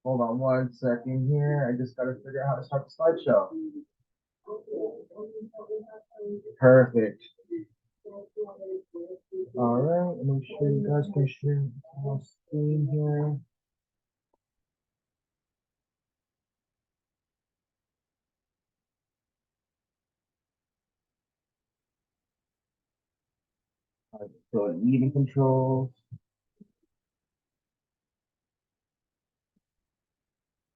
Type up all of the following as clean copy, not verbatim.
Hold on 1 second here. I just got to figure out how to start the slideshow. Perfect. All right, make sure you guys can share my screen here. All right, so meeting controls.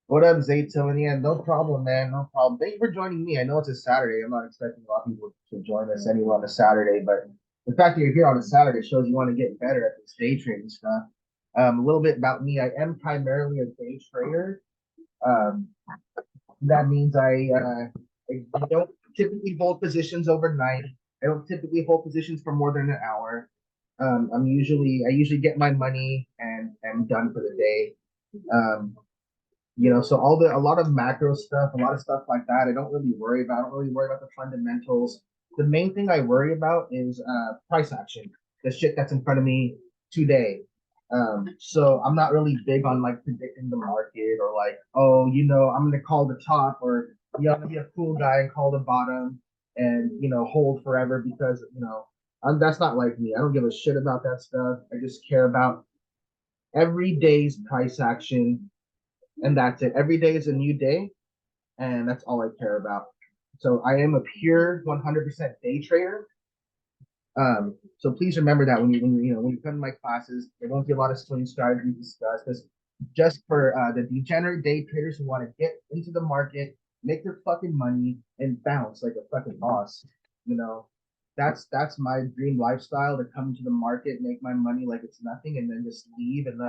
What up, Zayton? Yeah, no problem, man. No problem. Thank you for joining me. I know it's a Saturday. I'm not expecting a lot of people to join us anyway on a Saturday, but the fact that you're here on a Saturday shows you want to get better at this day trading stuff. A little bit about me. I am primarily a day trader. Um, that means I don't typically hold positions overnight. I don't typically hold positions for more than an hour. I usually get my money and am done for the day. Um, so a lot of macro stuff, a lot of stuff like that, I don't really worry about. I don't really worry about the fundamentals. The main thing I worry about is price action, the shit that's in front of me today. So I'm not really big on like predicting the market or like, oh, I'm gonna call the top or I'm gonna be a cool guy and call the bottom and hold forever because that's not like me. I don't give a shit about that stuff. I just care about every day's price action and that's it. Every day is a new day, and that's all I care about. So I am a pure 100% day trader. So please remember that when you come to my classes, there won't be a lot of swing strategy discussed. Because just for the degenerate day traders who want to get into the market, make their fucking money, and bounce like a fucking boss. You know, that's my dream lifestyle to come to the market, make my money like it's nothing, and then just leave and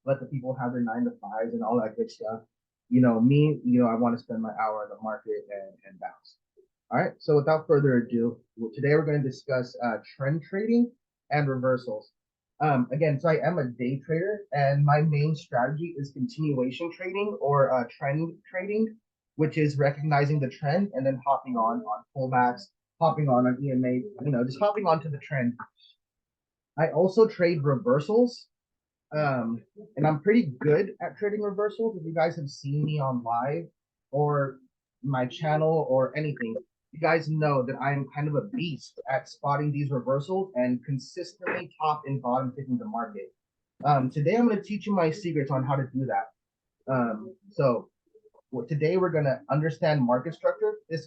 let the people have their 9 to 5s and all that good stuff. Me, I want to spend my hour in the market and bounce. All right, so without further ado, today we're going to discuss trend trading and reversals. Again, so I am a day trader, and my main strategy is continuation trading or trend trading, which is recognizing the trend and then hopping on pullbacks, hopping on EMA, just hopping onto the trend. I also trade reversals, and I'm pretty good at trading reversals. If you guys have seen me on live or my channel or anything, you guys know that I am kind of a beast at spotting these reversals and consistently top and bottom picking the market. Today I'm going to teach you my secrets on how to do that. So today we're going to understand market structure. This is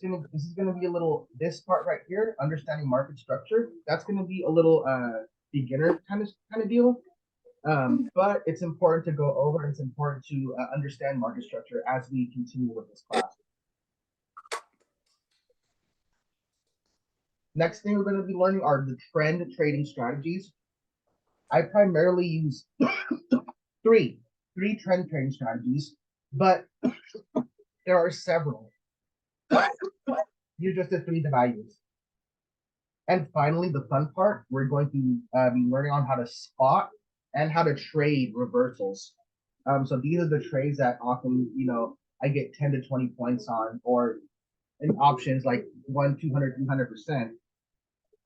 going to be a little, this part right here, understanding market structure. That's going to be a little beginner kind of deal. But it's important to go over. It's important to understand market structure as we continue with this class. Next thing we're going to be learning are the trend trading strategies. I primarily use three trend trading strategies, but there are several. These are just the three that I use. And finally, the fun part, we're going to be learning on how to spot and how to trade reversals. So these are the trades that often, I get 10 to 20 points on, or in options like 1, 200, 300%.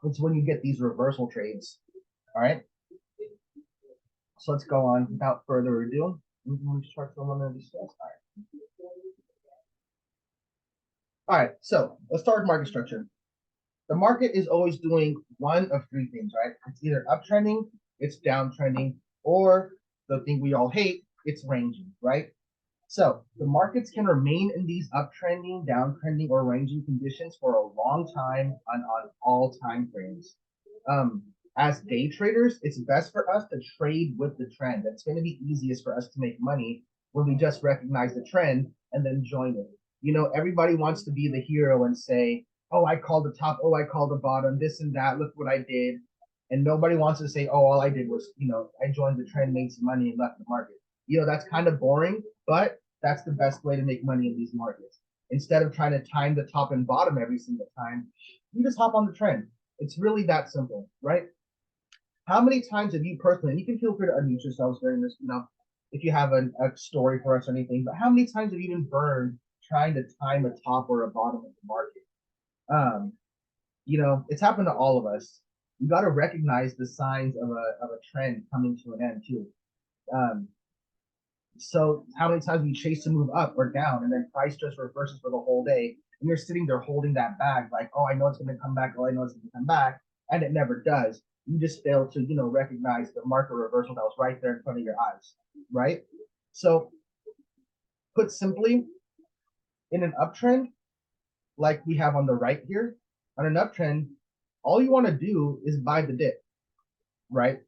It's when you get these reversal trades. All right. So let's go on without further ado. Start the one to discuss. All right. So let's start with market structure. The market is always doing one of three things, right? It's either uptrending, it's downtrending, or the thing we all hate, it's ranging, right? So the markets can remain in these uptrending, downtrending, or ranging conditions for a long time on all time frames. As day traders, it's best for us to trade with the trend. That's going to be easiest for us to make money when we just recognize the trend and then join it. Everybody wants to be the hero and say, oh, I called the top, oh, I called the bottom, this and that, look what I did. And nobody wants to say, oh, all I did was, I joined the trend, made some money, and left the market. That's kind of boring, but that's the best way to make money in these markets. Instead of trying to time the top and bottom every single time, you just hop on the trend. It's really that simple, right? How many times have you personally, and you can feel free to unmute yourselves during this, if you have a story for us or anything, but how many times have you been burned trying to time a top or a bottom of the market? It's happened to all of us. You got to recognize the signs of a trend coming to an end too. So how many times we chase to move up or down, and then price just reverses for the whole day, and you're sitting there holding that bag, like, oh, I know it's going to come back, oh, I know it's going to come back, and it never does. You just fail to, recognize the market reversal that was right there in front of your eyes, right? So, put simply, in an uptrend, like we have on the right here, on an uptrend, all you want to do is buy the dip, right?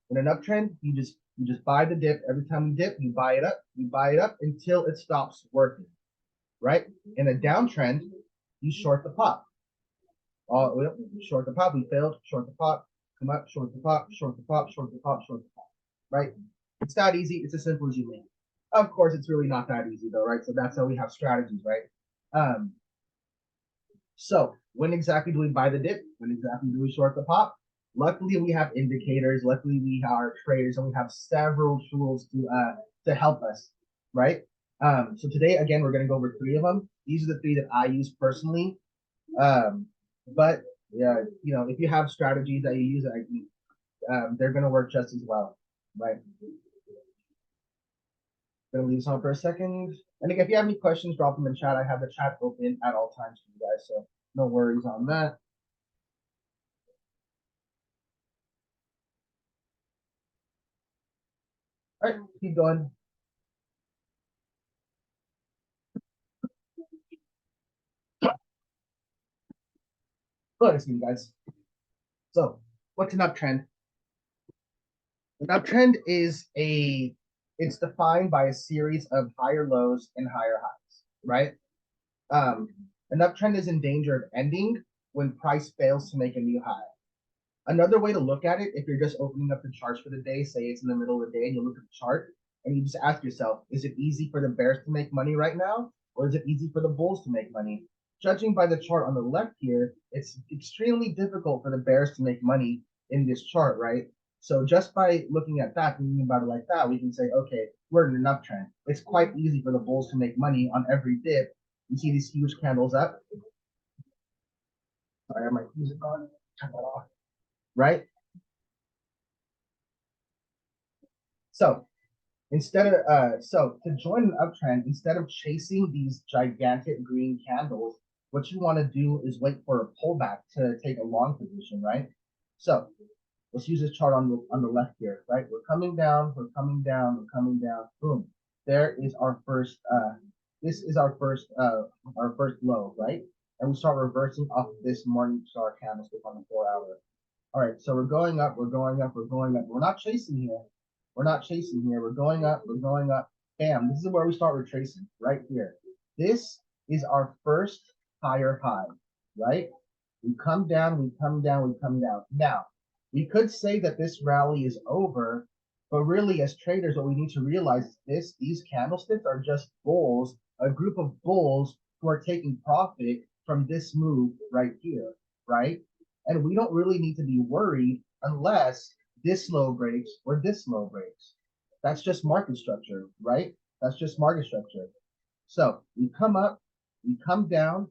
In an uptrend, you just buy the dip. Every time you dip, you buy it up until it stops working, right? In a downtrend, you short the pop. Short the pop, we failed, short the pop, come up, short the pop, short the pop, short the pop, short the pop, right? It's that easy, it's as simple as you make. Of course, it's really not that easy though, right? So that's how we have strategies, right? So when exactly do we buy the dip? When exactly do we short the pop? Luckily, we have indicators. Luckily, we are traders, and we have several tools to help us, right? So today, again, we're going to go over 3 of them. These are the 3 that I use personally. But yeah, if you have strategies that you use, they're going to work just as well, right? Gonna leave this on for a second. And again, if you have any questions, drop them in chat. I have the chat open at all times for you guys, so no worries on that. All right, keep going. Go ahead, excuse me, guys. So, what's an uptrend? An uptrend is it's defined by a series of higher lows and higher highs, right? Um, an uptrend is in danger of ending when price fails to make a new high. Another way to look at it, if you're just opening up the charts for the day, say it's in the middle of the day and you look at the chart and you just ask yourself, is it easy for the bears to make money right now? Or is it easy for the bulls to make money? Judging by the chart on the left here, it's extremely difficult for the bears to make money in this chart, right? So just by looking at that, thinking about it like that, we can say, okay, we're in an uptrend. It's quite easy for the bulls to make money on every dip. You see these huge candles up. Sorry, I have my music on. Turn that off. Right? So so to join an uptrend, instead of chasing these gigantic green candles, what you want to do is wait for a pullback to take a long position, right? So let's use this chart on the left here, right? We're coming down, we're coming down, we're coming down. Boom. There is our first this is our first low, right? And we start reversing off this morning star candlestick on the 4 hour. All right, so we're going up, we're going up, we're going up. We're not chasing here. We're not chasing here. We're going up, we're going up. Bam, this is where we start retracing, right here. This is our first higher high, right? We come down, we come down, we come down. Now, we could say that this rally is over, but really, as traders, what we need to realize is these candlesticks are just bulls, a group of bulls who are taking profit from this move right here, right? And we don't really need to be worried unless this low breaks or this low breaks. That's just market structure, right? That's just market structure. So we come up, we come down,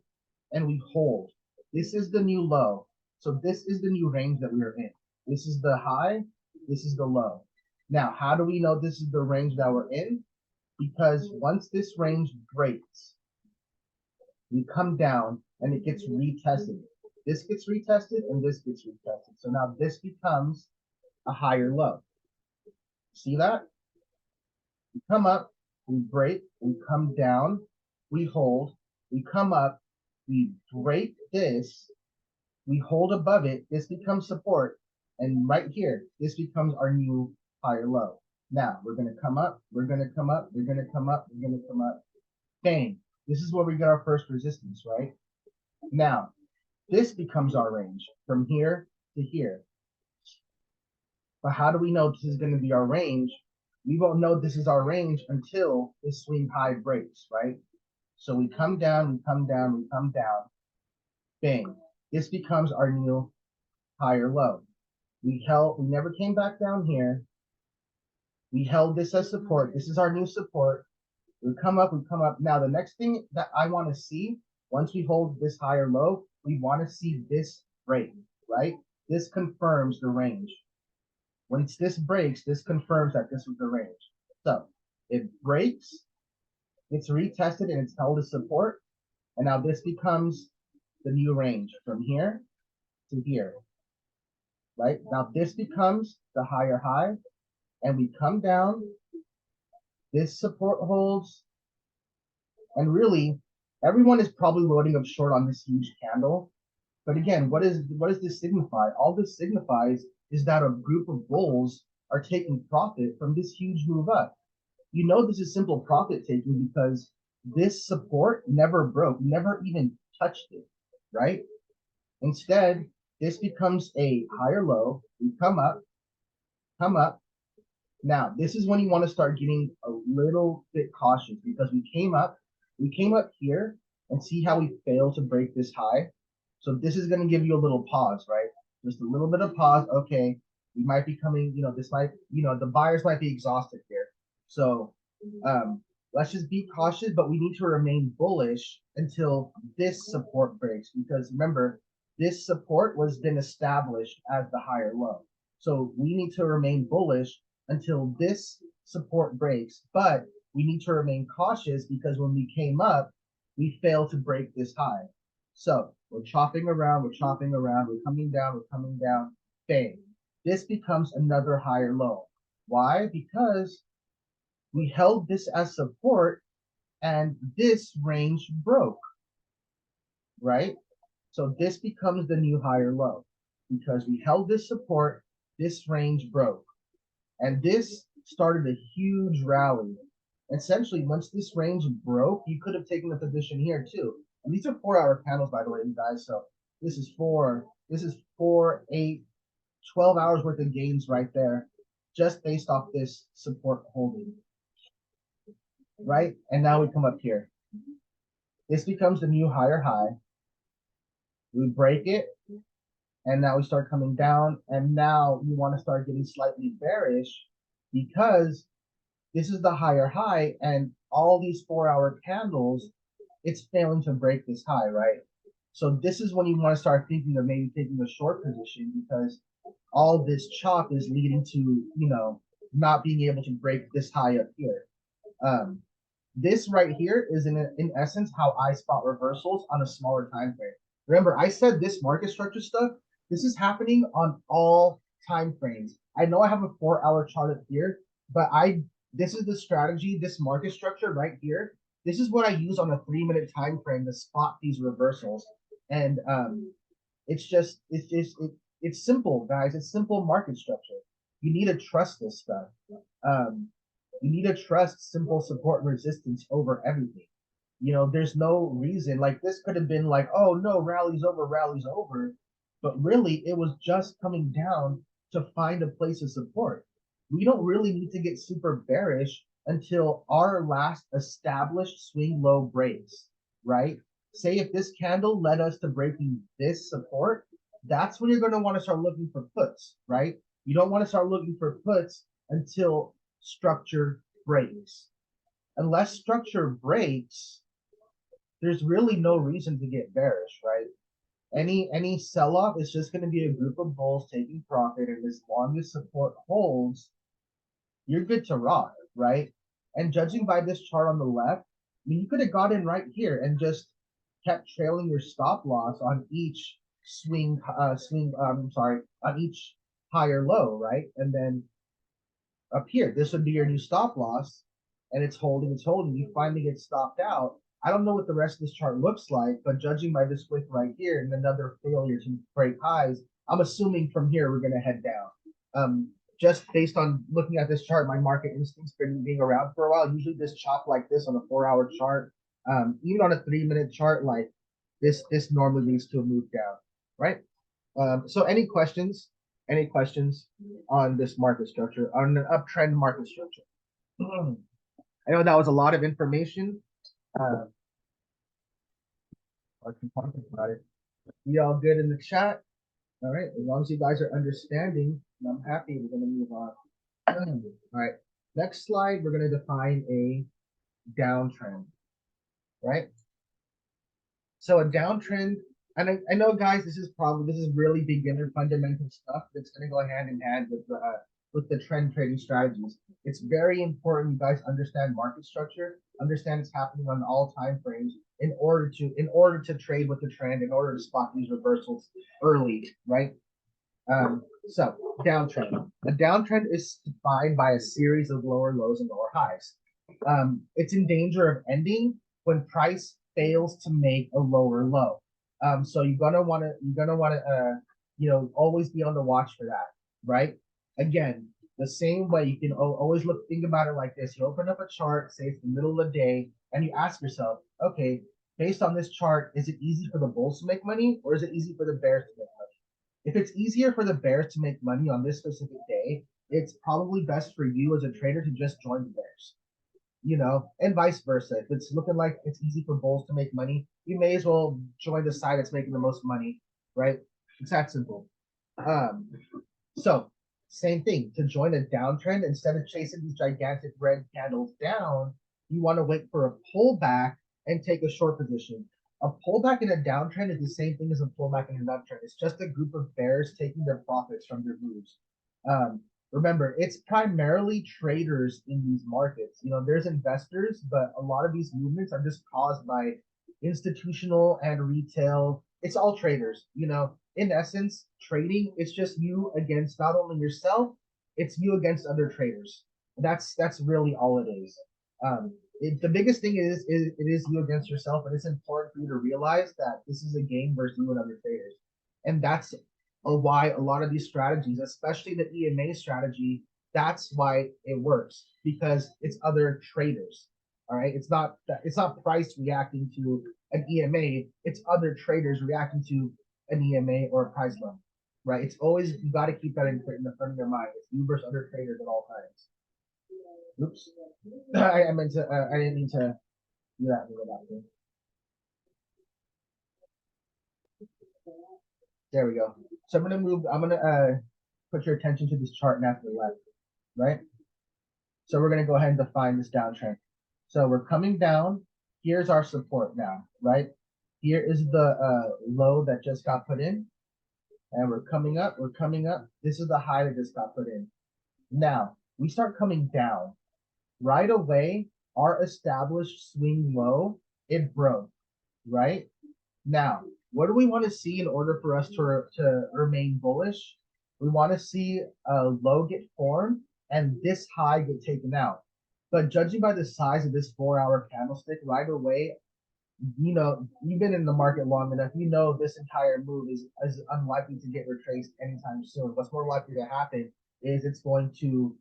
and we hold. This is the new low. So this is the new range that we are in. This is the high, this is the low. Now, how do we know this is the range that we're in? Because once this range breaks, we come down and it gets retested. This gets retested and this gets retested. So now this becomes a higher low. See that? We come up, we break, we come down, we hold, we come up, we break this, we hold above it, this becomes support, and right here, this becomes our new higher low. Now, we're going to come up, we're going to come up, we're going to come up, we're going to come up. Bang. This is where we get our first resistance, right? Now, this becomes our range from here to here. But how do we know this is going to be our range? We won't know this is our range until this swing high breaks, right? So we come down, we come down, we come down. Bang. This becomes our new higher low. We never came back down here. We held this as support. This is our new support. We come up, we come up. Now, the next thing that I want to see, once we hold this higher low, we want to see this break, right? This confirms the range. Once this breaks, this confirms that this was the range. So it breaks, it's retested, and it's held as support. And now this becomes the new range from here to here, right? Now this becomes the higher high, and we come down. This support holds, and really, everyone is probably loading up short on this huge candle. But again, what does this signify? All this signifies is that a group of bulls are taking profit from this huge move up. You know this is simple profit taking because this support never broke, never even touched it, right? Instead, this becomes a higher low. We come up, come up. Now, this is when you want to start getting a little bit cautious because we came up here and see how we failed to break this high. So this is going to give you a little pause, right? Just a little bit of pause. Okay, we might be coming, this might, the buyers might be exhausted here. So let's just be cautious, but we need to remain bullish until this support breaks because remember, this support was then established as the higher low. So we need to remain bullish until this support breaks, but we need to remain cautious because when we came up, we failed to break this high. So we're chopping around, we're coming down, bang. This becomes another higher low. Why? Because we held this as support and this range broke, right? So this becomes the new higher low because we held this support, this range broke. And this started a huge rally. Essentially, once this range broke, you could have taken a position here too. And these are 4-hour candles, by the way, you guys. So this is 4, 8, 12 hours worth of gains right there, just based off this support holding. Right? And now we come up here. This becomes the new higher high. We break it, and now we start coming down, and now you want to start getting slightly bearish because this is the higher high, and all these 4-hour candles, it's failing to break this high, right? So this is when you want to start thinking of maybe taking a short position because all this chop is leading to, not being able to break this high up here. This right here is in essence how I spot reversals on a smaller time frame. Remember, I said this market structure stuff, this is happening on all time frames. I know I have a 4-hour chart up here, but this is the strategy, this market structure right here. This is what I use on a 3-minute time frame to spot these reversals. And it's simple, guys. It's simple market structure. You need to trust this stuff. You need to trust simple support and resistance over everything. There's no reason like this could have been like, oh no, rally's over. But really, it was just coming down to find a place of support. We don't really need to get super bearish until our last established swing low breaks, right? Say if this candle led us to breaking this support, that's when you're going to want to start looking for puts, right? You don't want to start looking for puts until structure breaks. Unless structure breaks, there's really no reason to get bearish, right? Any sell-off is just going to be a group of bulls taking profit, and as long as support holds, you're good to rock, right? And judging by this chart on the left, I mean, you could have got in right here and just kept trailing your stop loss on each on each higher low, right? And then up here, this would be your new stop loss, and it's holding, you finally get stopped out. I don't know what the rest of this chart looks like, but judging by this wick right here and another failure to break highs, I'm assuming from here we're going to head down. Just based on looking at this chart, my market instinct's been being around for a while. Usually this chop like this on a 4-hour chart, even on a 3-minute chart, like this normally leads to a move down, right? So any questions? Any questions on this market structure, on an uptrend market structure? I know that was a lot of information. I can talk about it. You all good in the chat? All right. As long as you guys are understanding, I'm happy. We're going to move on. All right. Next slide, we're going to define a downtrend, right? So a downtrend, and I know, guys, this is really beginner fundamental stuff that's going to go hand in hand with with the trend trading strategies. It's very important you guys understand market structure, understand it's happening on all time frames in order to trade with the trend, in order to spot these reversals early, right? So downtrend. A downtrend is defined by a series of lower lows and lower highs. It's in danger of ending when price fails to make a lower low. So you're gonna wanna always be on the watch for that, right? Again, the same way you can always think about it like this. You open up a chart, say it's the middle of the day, and you ask yourself, okay, based on this chart, is it easy for the bulls to make money or is it easy for the bears to make money? If it's easier for the bears to make money on this specific day, it's probably best for you as a trader to just join the bears, and vice versa. If it's looking like it's easy for bulls to make money, you may as well join the side that's making the most money, right? It's that simple. Um, so same thing. To join a downtrend, instead of chasing these gigantic red candles down, you want to wait for a pullback and take a short position. A pullback in a downtrend is the same thing as a pullback in an uptrend. It's just a group of bears taking their profits from their moves. Um, Remember, it's primarily traders in these markets. There's investors, but a lot of these movements are just caused by institutional and retail. It's all traders. In essence, trading is just you against not only yourself, it's you against other traders. That's really all it is. The biggest thing is it is you against yourself, and it's important for you to realize that this is a game versus you and other traders, and that's why a lot of these strategies, especially the EMA strategy, that's why it works because it's other traders. All right, it's not price reacting to an EMA, it's other traders reacting to an EMA or a price level, right? It's always you got to keep that in the front of your mind. It's you versus other traders at all times. Oops, I meant to. I didn't mean to do that. There we go. So I'm gonna move. I'm gonna put your attention to this chart now to the left, right? So we're gonna go ahead and define this downtrend. So we're coming down. Here's our support now, right? Here is the low that just got put in, and we're coming up. We're coming up. This is the high that just got put in. Now we start coming down. Right away, our established swing low, it broke, right? Now, what do we want to see in order for us to remain bullish? We want to see a low get formed and this high get taken out. But judging by the size of this 4-hour candlestick, right away, you've been in the market long enough. This entire move is unlikely to get retraced anytime soon. What's more likely to happen is it's going to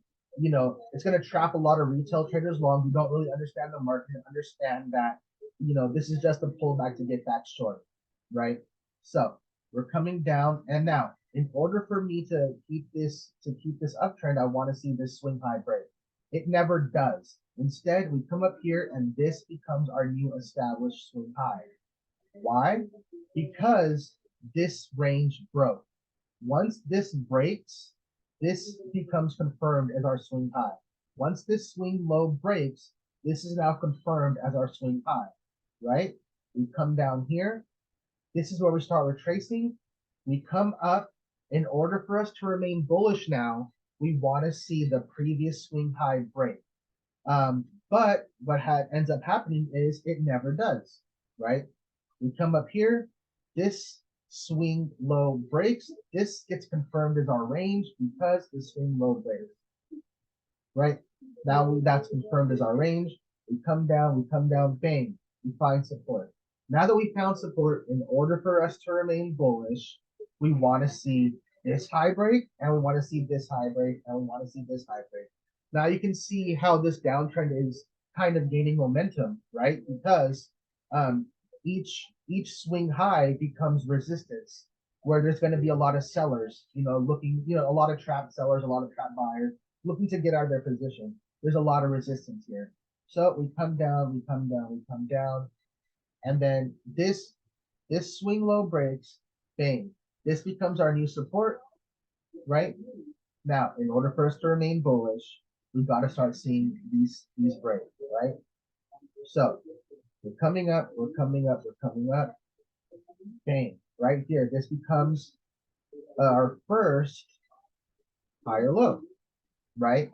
trap a lot of retail traders long who don't really understand the market and understand that, this is just a pullback to get back short, right? So we're coming down, and now in order for me to keep this uptrend, I want to see this swing high break. It never does. Instead, we come up here and this becomes our new established swing high. Why? Because this range broke. Once this breaks, this becomes confirmed as our swing high. Once this swing low breaks, this is now confirmed as our swing high, right? We come down here. This is where we start retracing. We come up. In order for us to remain bullish now, we want to see the previous swing high break. But what ends up happening is it never does, right? We come up here, this swing low breaks, this gets confirmed as our range because the swing low breaks, right? Now that's confirmed as our range. We come down, bang, we find support. Now that we found support, in order for us to remain bullish, we want to see this high break, and we want to see this high break, and we want to see this high break. Now you can see how this downtrend is kind of gaining momentum, right? Because each swing high becomes resistance, where there's going to be a lot of sellers, looking, a lot of trap sellers, a lot of trap buyers looking to get out of their position. There's a lot of resistance here. So we come down, and then this swing low breaks, bang. This becomes our new support, right? Now, in order for us to remain bullish, we've got to start seeing these break, right? So we're coming up, bang, right here. This becomes our first higher low. right?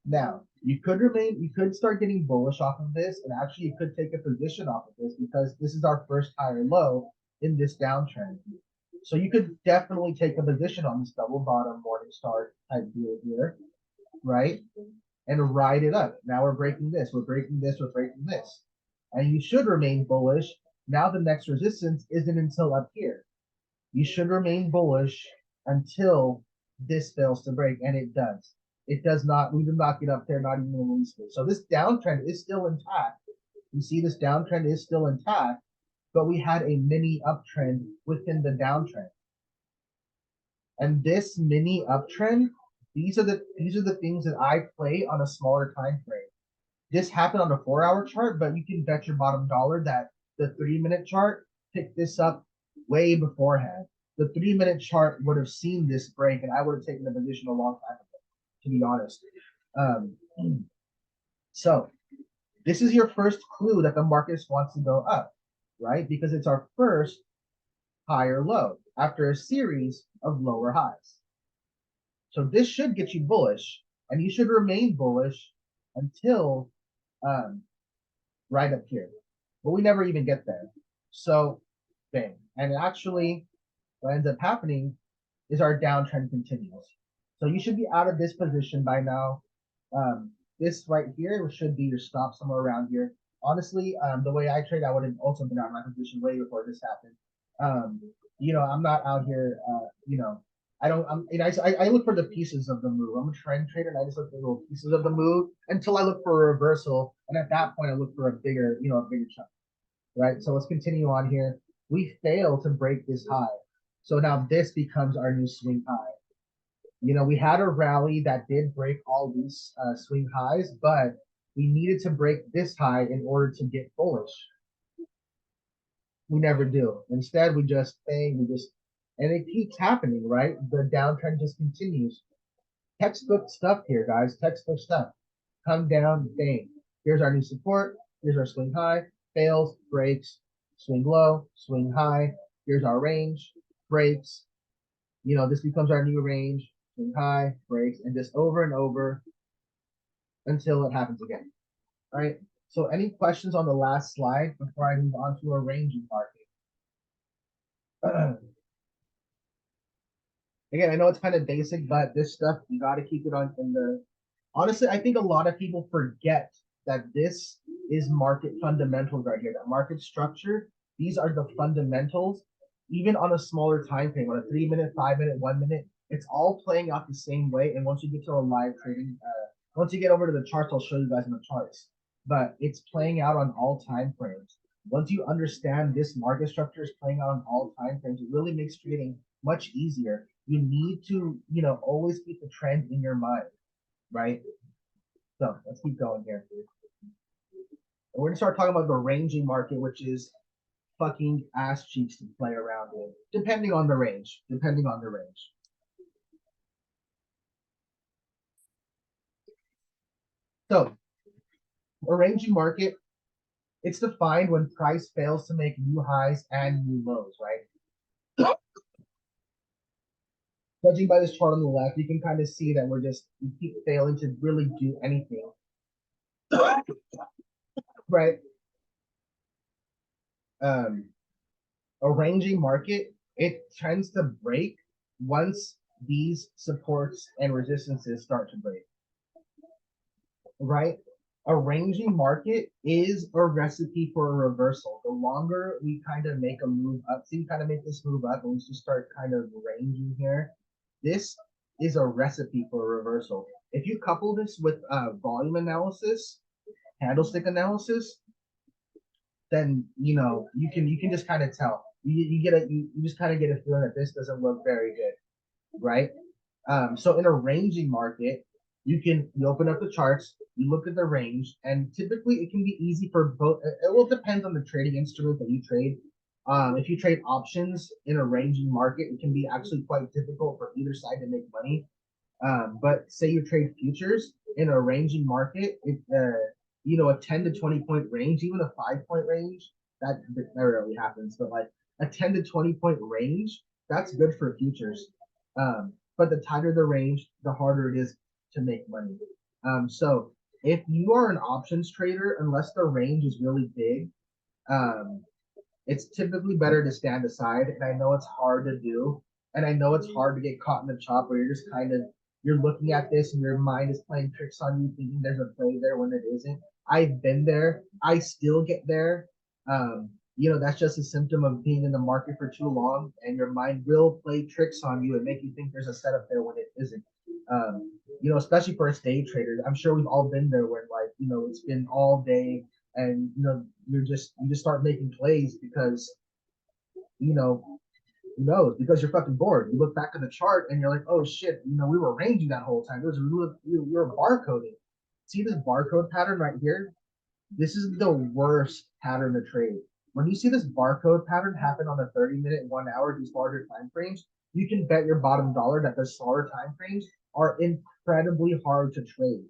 Now, you could start getting bullish off of this, and actually you could take a position off of this because this is our first higher low in this downtrend. So you could definitely take a position on this double bottom Morningstar type deal here, right? And ride it up. Now we're breaking this, we're breaking this, we're breaking this. And you should remain bullish. Now the next resistance isn't until up here. You should remain bullish until this fails to break, and it does. It does not. We did not get up there, not even a little bit. So this downtrend is still intact. You see, this downtrend is still intact, but we had a mini uptrend within the downtrend. And this mini uptrend, these are the things that I play on a smaller time frame. This happened on a 4-hour chart, but you can bet your bottom dollar that the 3-minute chart picked this up way beforehand. The 3-minute chart would have seen this break, and I would have taken the position a long time ago, to be honest. So this is your first clue that the market wants to go up, right? Because it's our first higher low after a series of lower highs. So this should get you bullish, and you should remain bullish until right up here. But we never even get there. So, bang. And actually, what ends up happening is our downtrend continues. So you should be out of this position by now. This right here should be your stop somewhere around here. Honestly, the way I trade, I would have also been out of my position way before this happened. I'm not out here, I don't. I look for the pieces of the move. I'm a trend trader, and I just look for little pieces of the move until I look for a reversal, and at that point, I look for a bigger chunk. Right. So let's continue on here. We fail to break this high, so now this becomes our new swing high. We had a rally that did break all these swing highs, but we needed to break this high in order to get bullish. We never do. Instead, we just bang, and it keeps happening, right? The downtrend just continues. Textbook stuff here, guys. Textbook stuff. Come down, bang. Here's our new support. Here's our swing high. Fails, breaks, swing low, swing high. Here's our range, breaks. This becomes our new range, swing high, breaks, and just over and over until it happens again. All right. So any questions on the last slide before I move on to a ranging market? Again, I know it's kind of basic, but this stuff you got to keep it on in the. Honestly, I think a lot of people forget that this is market fundamentals right here. That market structure. These are the fundamentals. Even on a smaller time frame, on a 3-minute, 5-minute, 1 minute, it's all playing out the same way. And once you get to a live trading, once you get over to the charts, I'll show you guys in the charts. But it's playing out on all time frames. Once you understand this market structure is playing out on all time frames, it really makes trading much easier. You need to, always keep the trend in your mind, right? So let's keep going here. And we're gonna start talking about the ranging market, which is fucking ass cheeks to play around in, depending on the range. Depending on the range. So, a ranging market, it's defined when price fails to make new highs and new lows, right? Judging by this chart on the left, you can kind of see that we keep failing to really do anything. Right? A ranging market, it tends to break once these supports and resistances start to break. Right? A ranging market is a recipe for a reversal. The longer we kind of make a move up, see, we kind of make this move up and we just start kind of ranging here. This is a recipe for a reversal. If you couple this with volume analysis, candlestick analysis, then you can just kind of tell. You just kind of get a feeling that this doesn't look very good, right? So in a ranging market, you open up the charts, you look at the range, and typically it can be easy for both. It will depend on the trading instrument that you trade. If you trade options in a ranging market, it can be actually quite difficult for either side to make money. But say you trade futures in a ranging market, a 10 to 20 point range, even a 5-point range, that rarely happens, but like a 10 to 20 point range, that's good for futures. But the tighter the range, the harder it is to make money. So if you are an options trader, unless the range is really big, um, it's typically better to stand aside. And I know it's hard to do, and I know it's hard to get caught in the chop where you're just kind of you're looking at this and your mind is playing tricks on you, thinking there's a play there when it isn't. I've been there. I still get there. That's just a symptom of being in the market for too long, and your mind will play tricks on you and make you think there's a setup there when it isn't. Especially for us day traders, I'm sure we've all been there where it's been all day and you just start making plays because who knows, because you're fucking bored. You look back at the chart and you're like, oh shit, we were ranging that whole time. We were barcoding. See this barcode pattern right here? This is the worst pattern to trade. When you see this barcode pattern happen on the 30-minute, 1 hour, these larger time frames, you can bet your bottom dollar that the smaller time frames are incredibly hard to trade.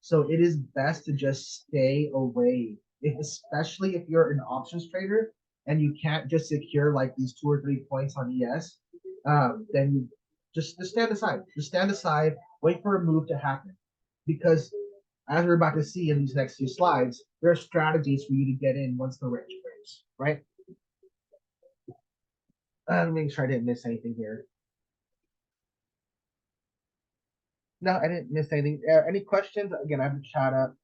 So it is best to just stay away, especially if you're an options trader and you can't just secure like these 2 or 3 points on ES. Then you just stand aside. Just stand aside, wait for a move to happen. Because as we're about to see in these next few slides, there are strategies for you to get in once the range breaks, right? Let me make sure I didn't miss anything here. No, I didn't miss anything. Any questions? Again, I have the chat up.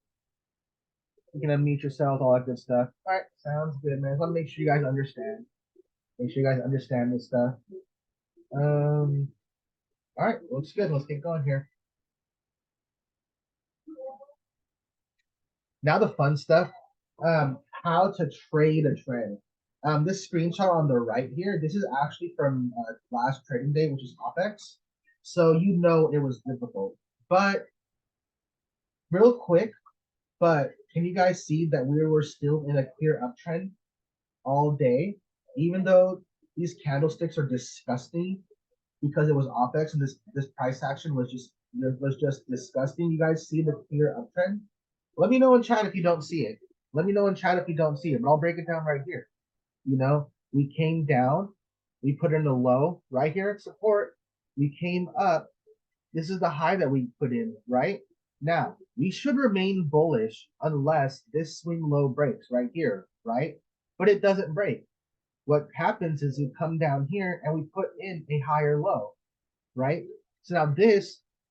You can unmute yourselves, all that good stuff. All right, sounds good, man. Let me make sure you guys understand. Make sure you guys understand this stuff. All right, looks good. Let's get going here. Now the fun stuff. How to trade a trend. This screenshot on the right here, this is actually from last trading day, which is OPEX. So it was difficult. But real quick, can you guys see that we were still in a clear uptrend all day, even though these candlesticks are disgusting because it was OPEX and this price action was just disgusting. You guys see the clear uptrend? Let me know in chat if you don't see it. Let me know in chat if you don't see it, but I'll break it down right here. We came down, we put in a low right here at support, we came up. This is the high that we put in, right? Now, we should remain bullish unless this swing low breaks right here, right? But it doesn't break. What happens is we come down here and we put in a higher low, right? So now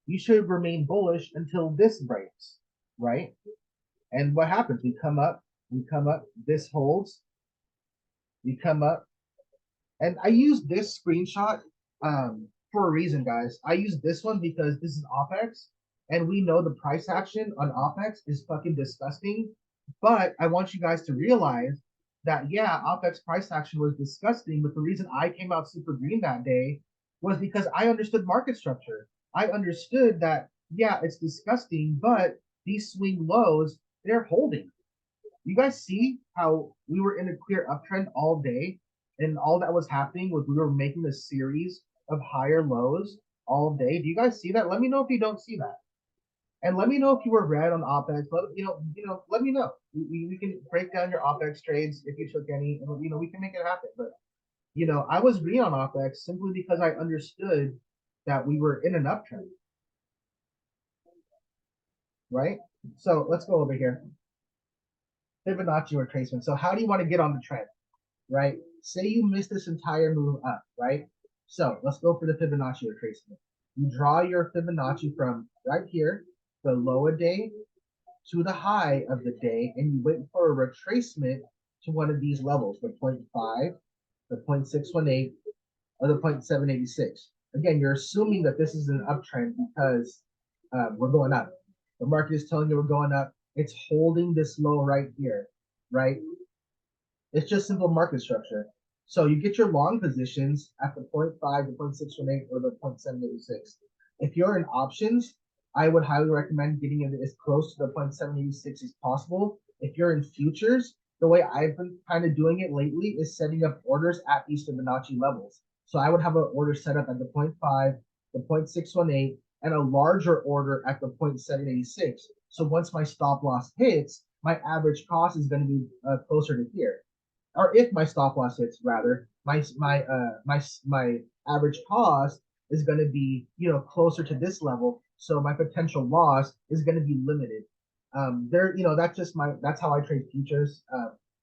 you should remain bullish until this breaks, right? And what happens? We come up, this holds, we come up. And I use this screenshot for a reason, guys. I use this one because this is OPEX, and we know the price action on OPEX is fucking disgusting. But I want you guys to realize that, yeah, OPEX price action was disgusting, but the reason I came out super green that day was because I understood market structure. I understood that, yeah, it's disgusting, but these swing lows, they're holding. You guys see how we were in a clear uptrend all day, and all that was happening was we were making a series of higher lows all day. Do you guys see that? Let me know if you don't see that. And let me know if you were red on OPEX. Let me know. We can break down your OPEX trades if you took any, and we can make it happen. But I was green on OPEX simply because I understood that we were in an uptrend. Right? So let's go over here. Fibonacci retracement. So how do you want to get on the trend? Right? Say you missed this entire move up, right? So let's go for the Fibonacci retracement. You draw your Fibonacci from right here, the low a day, to the high of the day, and you wait for a retracement to one of these levels, the 0.5, the 0.618, or the 0.786. Again, you're assuming that this is an uptrend because we're going up. The market is telling you we're going up. It's holding this low right here, right? It's just simple market structure. So you get your long positions at the 0.5, the 0.618, or the 0.786. If you're in options, I would highly recommend getting it as close to the 0.786 as possible. If you're in futures, the way I've been kind of doing it lately is setting up orders at these Fibonacci levels. So I would have an order set up at the 0.5, the 0.618, and a larger order at the 0.786. So once my stop loss hits, my average cost is going to be closer to here. Or if my stop loss hits, rather, my average cost is going to be closer to this level. So my potential loss is going to be limited. That's how I trade futures.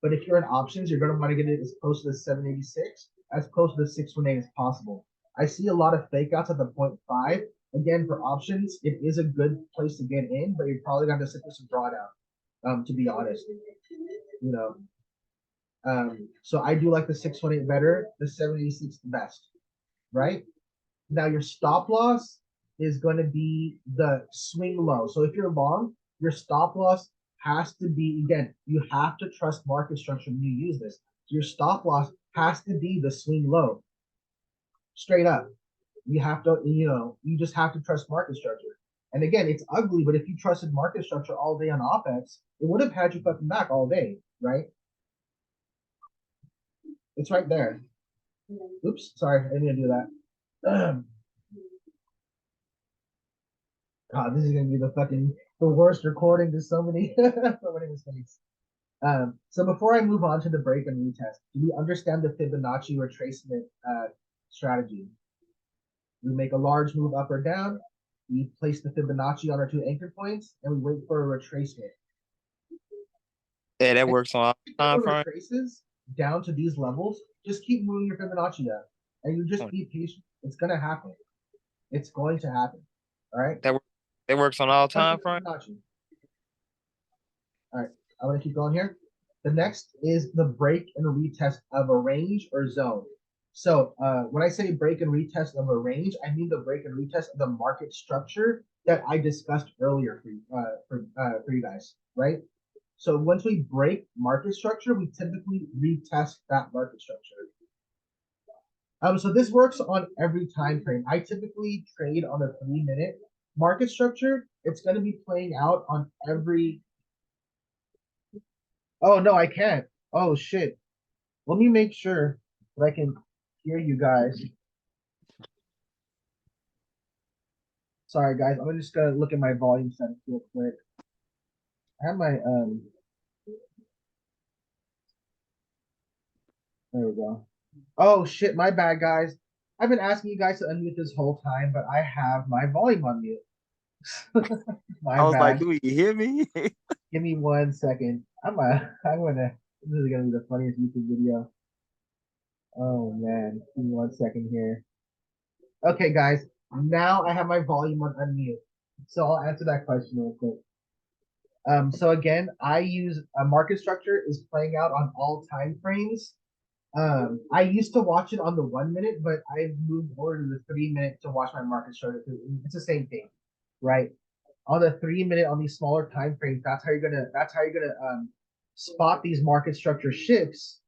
But if you're in options, you're going to want to get it as close to the 786 as close to the 618 as possible. I see a lot of fake outs at the 0.5. Again, for options, it is a good place to get in, but you're probably going to sit for some drawdown. To be honest, you know. So I do like the 618 better, the 786 the best, right? Now your stop loss is going to be the swing low. So if you're long, your stop loss has to be, again, you have to trust market structure when you use this. Your stop loss has to be the swing low. Straight up. You have to, you just have to trust market structure. And again, it's ugly, but if you trusted market structure all day on OpEx, it would have had you fucking back all day, right? It's right there. Oops, sorry, I didn't do that. God, this is gonna be the worst recording. There's so many so many mistakes. So before I move on to the break and retest, do we understand the Fibonacci retracement strategy? We make a large move up or down, we place the Fibonacci on our two anchor points, and we wait for a retracement. Yeah, that works on time frame. Retraces down to these levels, just keep moving your Fibonacci up, and you just be patient. It's gonna happen. It's going to happen. All right. That works on all time frame. All right, I'm gonna keep going here. The next is the break and retest of a range or zone. So when I say break and retest of a range, I mean the break and retest of the market structure that I discussed earlier for you guys, right? So once we break market structure, we typically retest that market structure. So this works on every time frame. I typically trade on a 3-minute market structure. It's going to be playing out on every. Oh no, I can't. Oh shit. Let me make sure that I can hear you guys. Sorry guys, I'm just gonna look at my volume settings real quick. I have my there we go. Oh shit, my bad guys. I've been asking you guys to unmute this whole time, but I have my volume on mute. My I was bad. like, do you hear me? Give me 1 second. I'm gonna this is gonna be the funniest YouTube video. Oh man, give me 1 second here. Okay, guys, now I have my volume on unmute. So I'll answer that question real quick. So again, I use a market structure is playing out on all time frames. I used to watch it on the 1 minute, but I've moved over to the 3 minute to watch my market structure. It's the same thing, right? On the 3 minute on these smaller time frames, that's how you're gonna spot these market structure shifts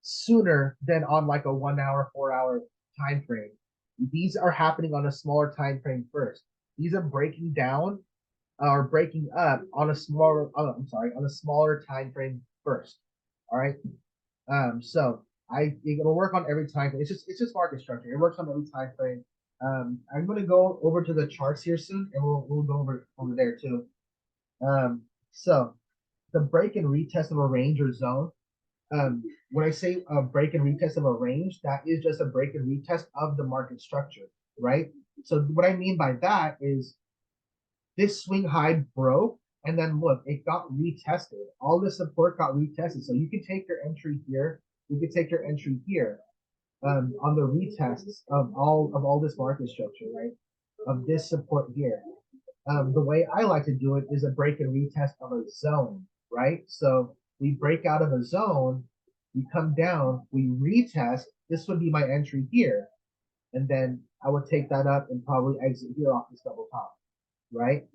sooner than on like a 1 hour, 4 hour time frame. These are happening on a smaller time frame first. These are breaking down or breaking up on a smaller on a smaller time frame first. All right. So it'll work on every time frame. It's just market structure. It works on every time frame. I'm gonna go over to the charts here soon, and we'll go over there too. So the break and retest of a range or zone. When I say a break and retest of a range, that is just a break and retest of the market structure, right? So what I mean by that is this swing high broke, and then look, it got retested. All the support got retested. So you can take your entry here, you can take your entry here, on the retests of all this market structure, right? Of this support here. The way I like to do it is a break and retest of a zone, right? So we break out of a zone, we come down, we retest. This would be my entry here, and then I would take that up and probably exit here off this double top, right?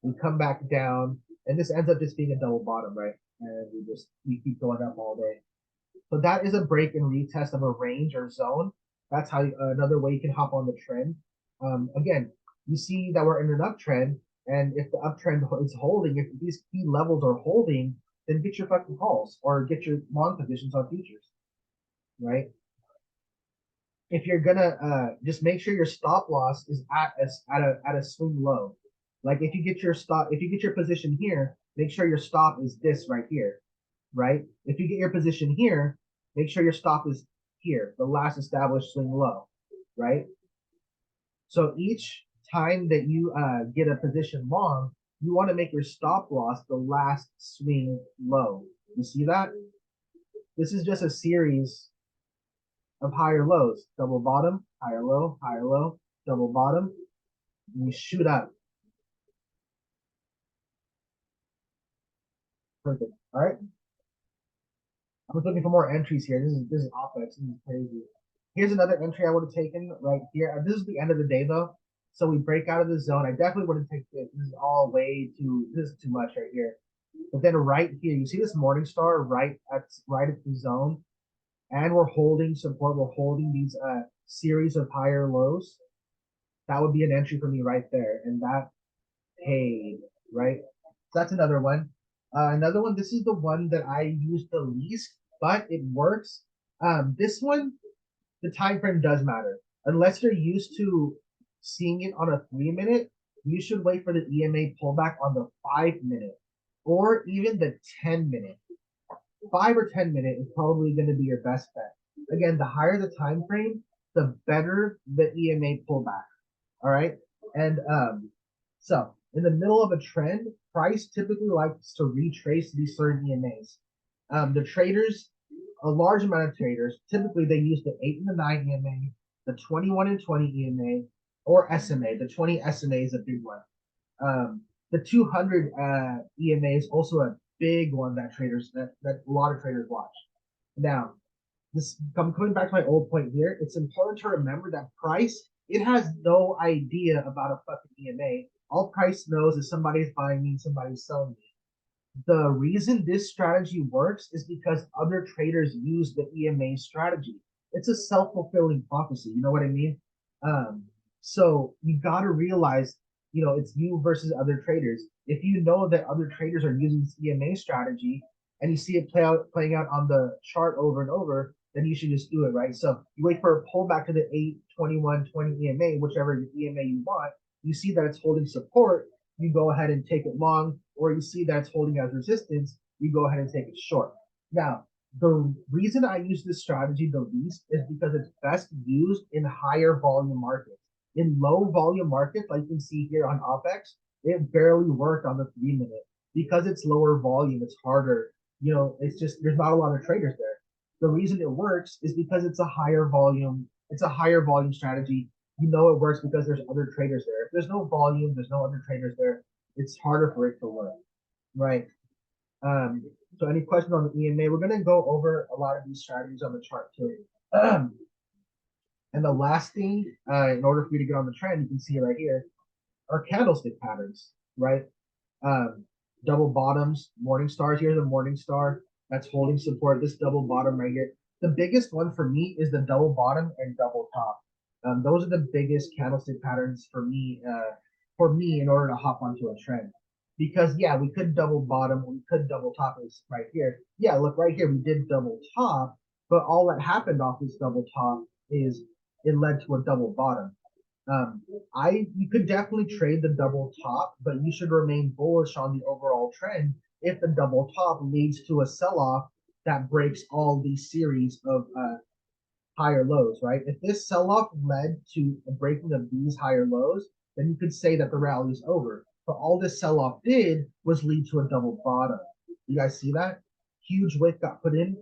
We come back down, and this ends up just being a double bottom, right? And we keep going up all day. So that is a break and retest of a range or zone. That's how another way you can hop on the trend. Again, you see that we're in an uptrend, and if the uptrend is holding, if these key levels are holding, then get your fucking calls or get your long positions on futures, right? If you're gonna just make sure your stop loss is at a swing low. Like if you get your position here, make sure your stop is this right here, right? If you get your position here, make sure your stop is here, the last established swing low, right? So each time that you get a position long, you want to make your stop loss the last swing low. You see that? This is just a series of higher lows. Double bottom, higher low, double bottom, and you shoot up. Perfect. All right. I was looking for more entries here. This is OpEx. This is crazy. Here's another entry I would have taken right here. This is the end of the day though. So we break out of the zone. I definitely wouldn't take this. This is all way too this is too much right here. But then right here, you see this morning star right at the zone, and we're holding support. We're holding these series of higher lows. That would be an entry for me right there, and that paid right. So that's another one. Another one. This is the one that I use the least, but it works. This one, the time frame does matter. Unless you're used to seeing it on a 3 minute, you should wait for the EMA pullback on the 5 minute or even the 10 minute. 5 or 10 minute is probably going to be your best bet. Again, the higher the time frame, the better the EMA pullback. All right. And so in the middle of a trend, price typically likes to retrace these certain EMAs. The traders, a large amount of traders, typically they use the 8 and the 9 EMA, the 21 and 20 EMA, or SMA. The 20 SMA is a big one. The 200 EMA is also a big one that a lot of traders watch. Now, I'm coming back to my old point here. It's important to remember that price, it has no idea about a fucking EMA. All price knows is somebody's buying me, somebody's selling me. The reason this strategy works is because other traders use the EMA strategy. It's a self-fulfilling prophecy. You know what I mean? So you got to realize, it's you versus other traders. If you know that other traders are using this EMA strategy and you see it playing out on the chart over and over, then you should just do it, right? So you wait for a pullback to the 8, 21, 20 EMA, whichever EMA you want. You see that it's holding support, you go ahead and take it long, or you see that it's holding as resistance, you go ahead and take it short. Now, the reason I use this strategy the least is because it's best used in higher volume markets. In low volume markets, like you can see here on OPEX, it barely worked on the 3 minute because it's lower volume. It's harder. It's just there's not a lot of traders there. The reason it works is because it's a higher volume. It's a higher volume strategy. It works because there's other traders there. If there's no volume, there's no other traders there. It's harder for it to work, right? So any questions on the EMA? We're gonna go over a lot of these strategies on the chart too. And the last thing, in order for you to get on the trend, you can see it right here, are candlestick patterns, right? Double bottoms, morning stars. Here's a morning star that's holding support. This double bottom right here. The biggest one for me is the double bottom and double top. Those are the biggest candlestick patterns for me. In order to hop onto a trend, because yeah, we could double bottom, we could double top this right here. Yeah, look right here, we did double top, but all that happened off this double top is it led to a double bottom. You could definitely trade the double top, but you should remain bullish on the overall trend if the double top leads to a sell-off that breaks all these series of higher lows, right? If this sell-off led to a breaking of these higher lows, then you could say that the rally is over. But all this sell-off did was lead to a double bottom. You guys see that? Huge wick got put in.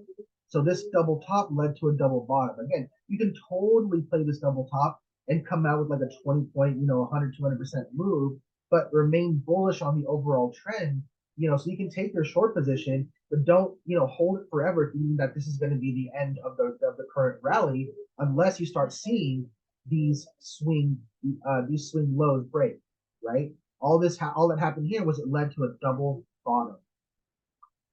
So this double top led to a double bottom. Again, you can totally play this double top and come out with like a 20 point, 100, 200% move, but remain bullish on the overall trend, so you can take your short position, but don't, hold it forever thinking that this is going to be the end of the current rally unless you start seeing these swing lows break, right? All that happened here was it led to a double bottom.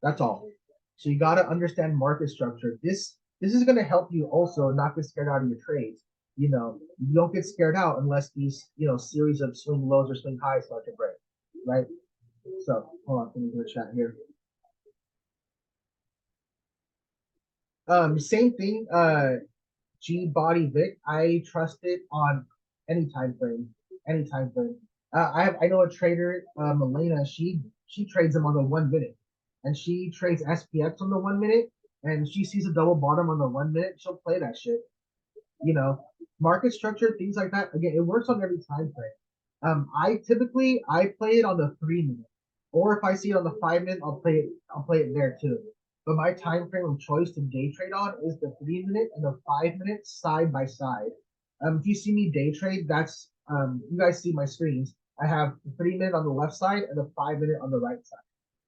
That's all. So you got to understand market structure. This is going to help you also not get scared out of your trades. You don't get scared out unless these, series of swing lows or swing highs start to break, right? So hold on, let me do a chat here. Same thing. G body Vic. I trust it on any time frame. Any time frame. I know a trader, Melena. She trades them on the 1 minute, and she trades SPX on the 1 minute, and she sees a double bottom on the 1 minute. She'll play that shit. Market structure, things like that. Again, it works on every time frame. I play it on the 3 minute, or if I see it on the 5 minute, I'll play it there too. But my time frame of choice to day trade on is the 3 minute and the 5 minute side by side. If you see me day trade, that's you guys see my screens. I have the 3 minute on the left side and the 5 minute on the right side.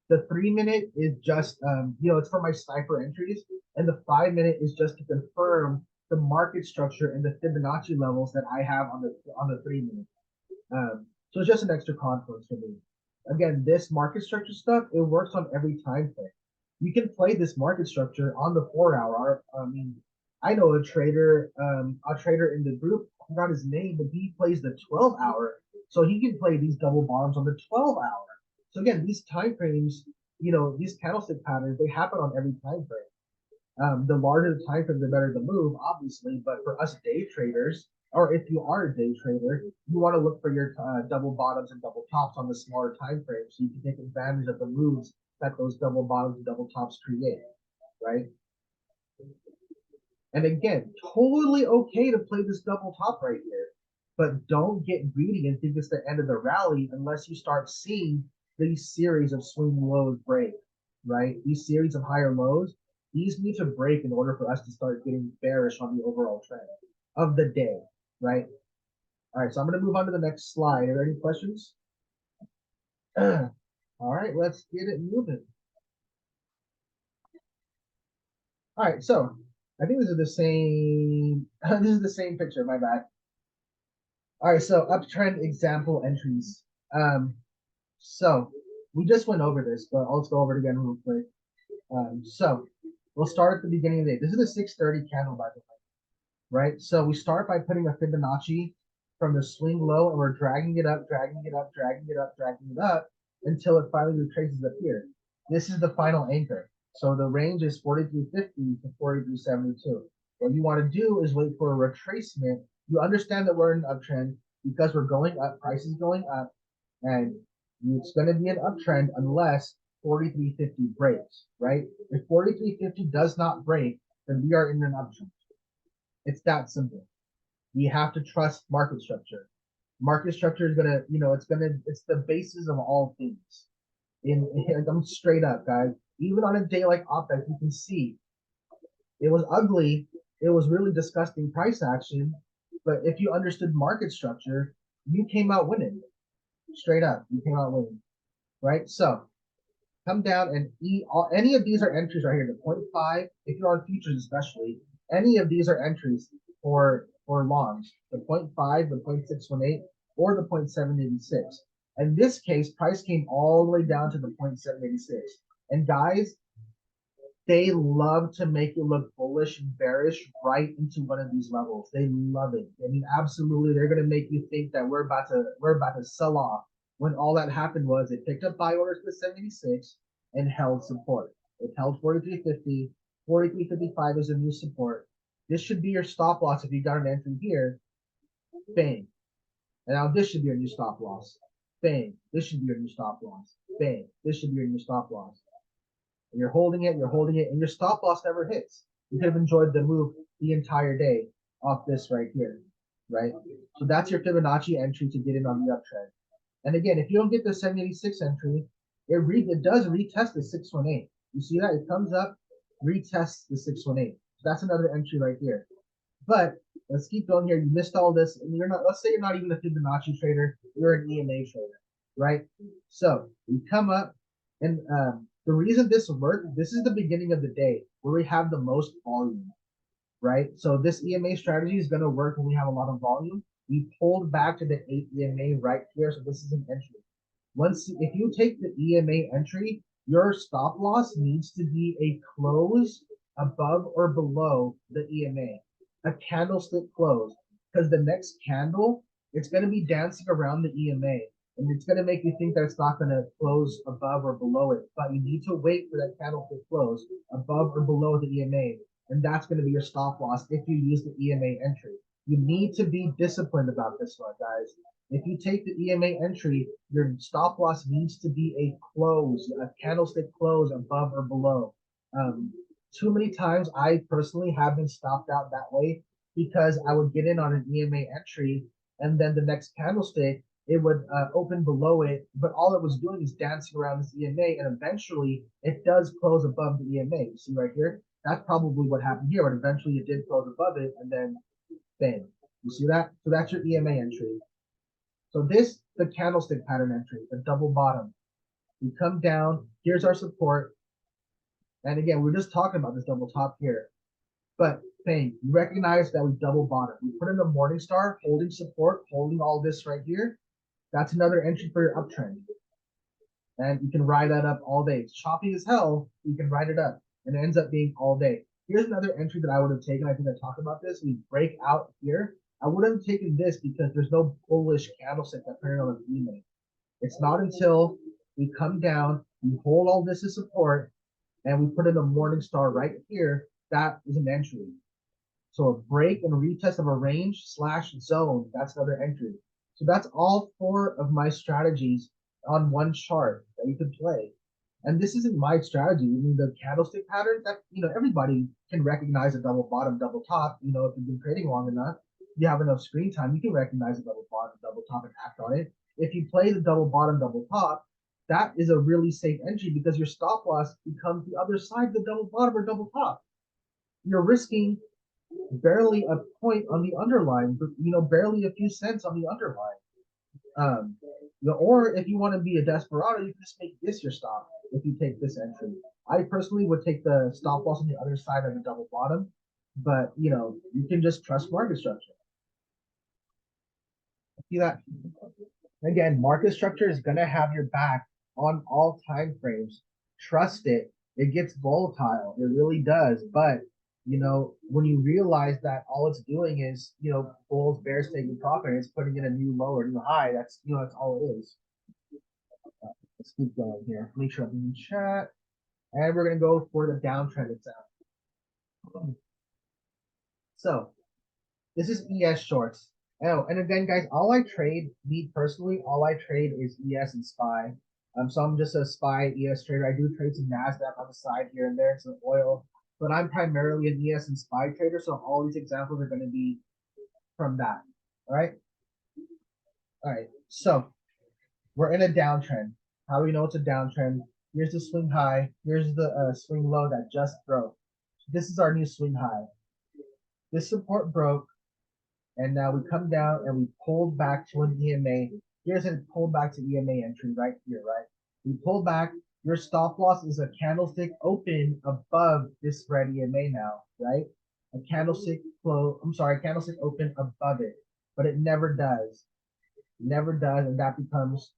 The 3 minute is just it's for my sniper entries, and the 5 minute is just to confirm the market structure and the Fibonacci levels that I have on the 3 minute. So it's just an extra confluence for me. Again, this market structure stuff, it works on every time frame. You can play this market structure on the 4 hour. I mean, I know a trader in the group, I forgot his name, but he plays the 12 hour. So he can play these double bottoms on the 12 hour. So again, these time frames, these candlestick patterns, they happen on every time frame. The larger the time frame, the better the move, obviously. But for us day traders, or if you are a day trader, you want to look for your double bottoms and double tops on the smaller time frame, so you can take advantage of the moves that those double bottoms and double tops create, right? And again, totally okay to play this double top right here, but don't get greedy and think it's the end of the rally unless you start seeing these series of swing lows break, right? These series of higher lows, these need to break in order for us to start getting bearish on the overall trend of the day, right? All right, so I'm going to move on to the next slide. Are there any questions? All right, let's get it moving. All right, so I think this is the same. This is the same picture. My bad. All right, so uptrend example entries. So we just went over this, but let's go over it again real quick. So we'll start at the beginning of the day. This is a 6:30 candle, by the way, right? So we start by putting a Fibonacci from the swing low, and we're dragging it up, dragging it up, dragging it up, dragging it up until it finally retraces up here. This is the final anchor. So the range is 43.50 to 43.72. What you want to do is wait for a retracement. You understand that we're in an uptrend because we're going up, price is going up, and it's going to be an uptrend unless 43.50 breaks, right? If 43.50 does not break, then we are in an uptrend. It's that simple. We have to trust market structure. Market structure is gonna, it's the basis of all things. I'm straight up, guys. Even on a day like OPEC, you can see it was ugly. It was really disgusting price action. But if you understood market structure, you came out winning. Straight up, you came out winning, right? So come down and any of these are entries right here. The 0.5, if you're on futures especially, any of these are entries for longs. The 0.5, the 0.618, or the 0.786. In this case, price came all the way down to the 0.786. And guys, they love to make you look bullish and bearish right into one of these levels. They love it. I mean, absolutely, they're gonna make you think that we're about to sell off. When all that happened was it picked up buy orders to 76 and held support. It held 43.50. 43.55 is a new support. This should be your stop loss if you got an entry here. Bang. And now this should be your new stop loss. Bang. This should be your new stop loss. Bang. This should be your new stop loss. And you're holding it, and your stop loss never hits. You could have enjoyed the move the entire day off this right here, right? So that's your Fibonacci entry to get in on the uptrend. And again, if you don't get the 786 entry, it does retest the 618. You see that? It comes up, retests the 618. So that's another entry right here. But let's keep going here. You missed all this, and let's say you're not even a Fibonacci trader, you're an EMA trader, right? So we come up, and the reason this worked, this is the beginning of the day where we have the most volume, right? So this EMA strategy is going to work when we have a lot of volume. We pulled back to the 8 EMA right here, so this is an entry. If you take the EMA entry, your stop loss needs to be a close above or below the EMA, a candlestick close, because the next candle, it's going to be dancing around the EMA, and it's going to make you think that it's not going to close above or below it, but you need to wait for that candlestick close above or below the EMA, and that's going to be your stop loss if you use the EMA entry. You need to be disciplined about this one, guys. If you take the EMA entry, your stop loss needs to be a close, a candlestick close above or below. Too many times I personally have been stopped out that way because I would get in on an EMA entry and then the next candlestick, it would open below it, but all it was doing is dancing around this EMA, and eventually it does close above the EMA. You see right here? That's probably what happened here, but eventually it did close above it, and then bam. You see that? So that's your EMA entry. So this, the candlestick pattern entry, the double bottom. We come down, here's our support. And again, we're just talking about this double top here. But bang, you recognize that we double bottom. We put in the morning star, holding support, holding all this right here. That's another entry for your uptrend. And you can ride that up all day. It's choppy as hell. You can ride it up. And it ends up being all day. Here's another entry that I would have taken. I think I talked about this. We break out here. I would have taken this because there's no bullish candlestick that printed on the email. It's not until we come down, we hold all this as support, and we put in a morning star right here. That is an entry. So a break and retest of a range / zone, that's another entry. So that's all 4 of my strategies on one chart that you can play. And this isn't my strategy. I mean, the candlestick pattern that, everybody can recognize a double bottom, double top. If you've been trading long enough, you have enough screen time, you can recognize a double bottom, double top, and act on it. If you play the double bottom, double top, that is a really safe entry because your stop loss becomes the other side of the double bottom or double top. You're risking barely a point on the underlying, barely a few cents on the underlying. Or if you want to be a desperado, you can just make this your stop if you take this entry. I personally would take the stop loss on the other side of the double bottom, but you can just trust market structure. See that? Again, market structure is gonna have your back on all time frames. Trust it. It gets volatile. It really does. But when you realize that all it's doing is, bulls, bears taking profit, it's putting in a new low or new high. That's all it is. Let's keep going here. Make sure I'm in chat. And we're gonna go for the downtrend itself. So this is ES shorts. Oh, and again, guys, me personally, all I trade is ES and SPY. So I'm just a SPY ES trader. I do trade some NASDAQ on the side here and there, some oil, but I'm primarily an ES and SPY trader. So all these examples are going to be from that. All right. All right. So we're in a downtrend. How do we know it's a downtrend? Here's the swing high. Here's the swing low that just broke. This is our new swing high. This support broke. And now we come down and we pulled back to an EMA. Here's a pulled back to EMA entry right here, right? We pull back. Your stop loss is a candlestick open above this red EMA now, right? A candlestick candlestick open above it, but it never does. Never does, and that becomes,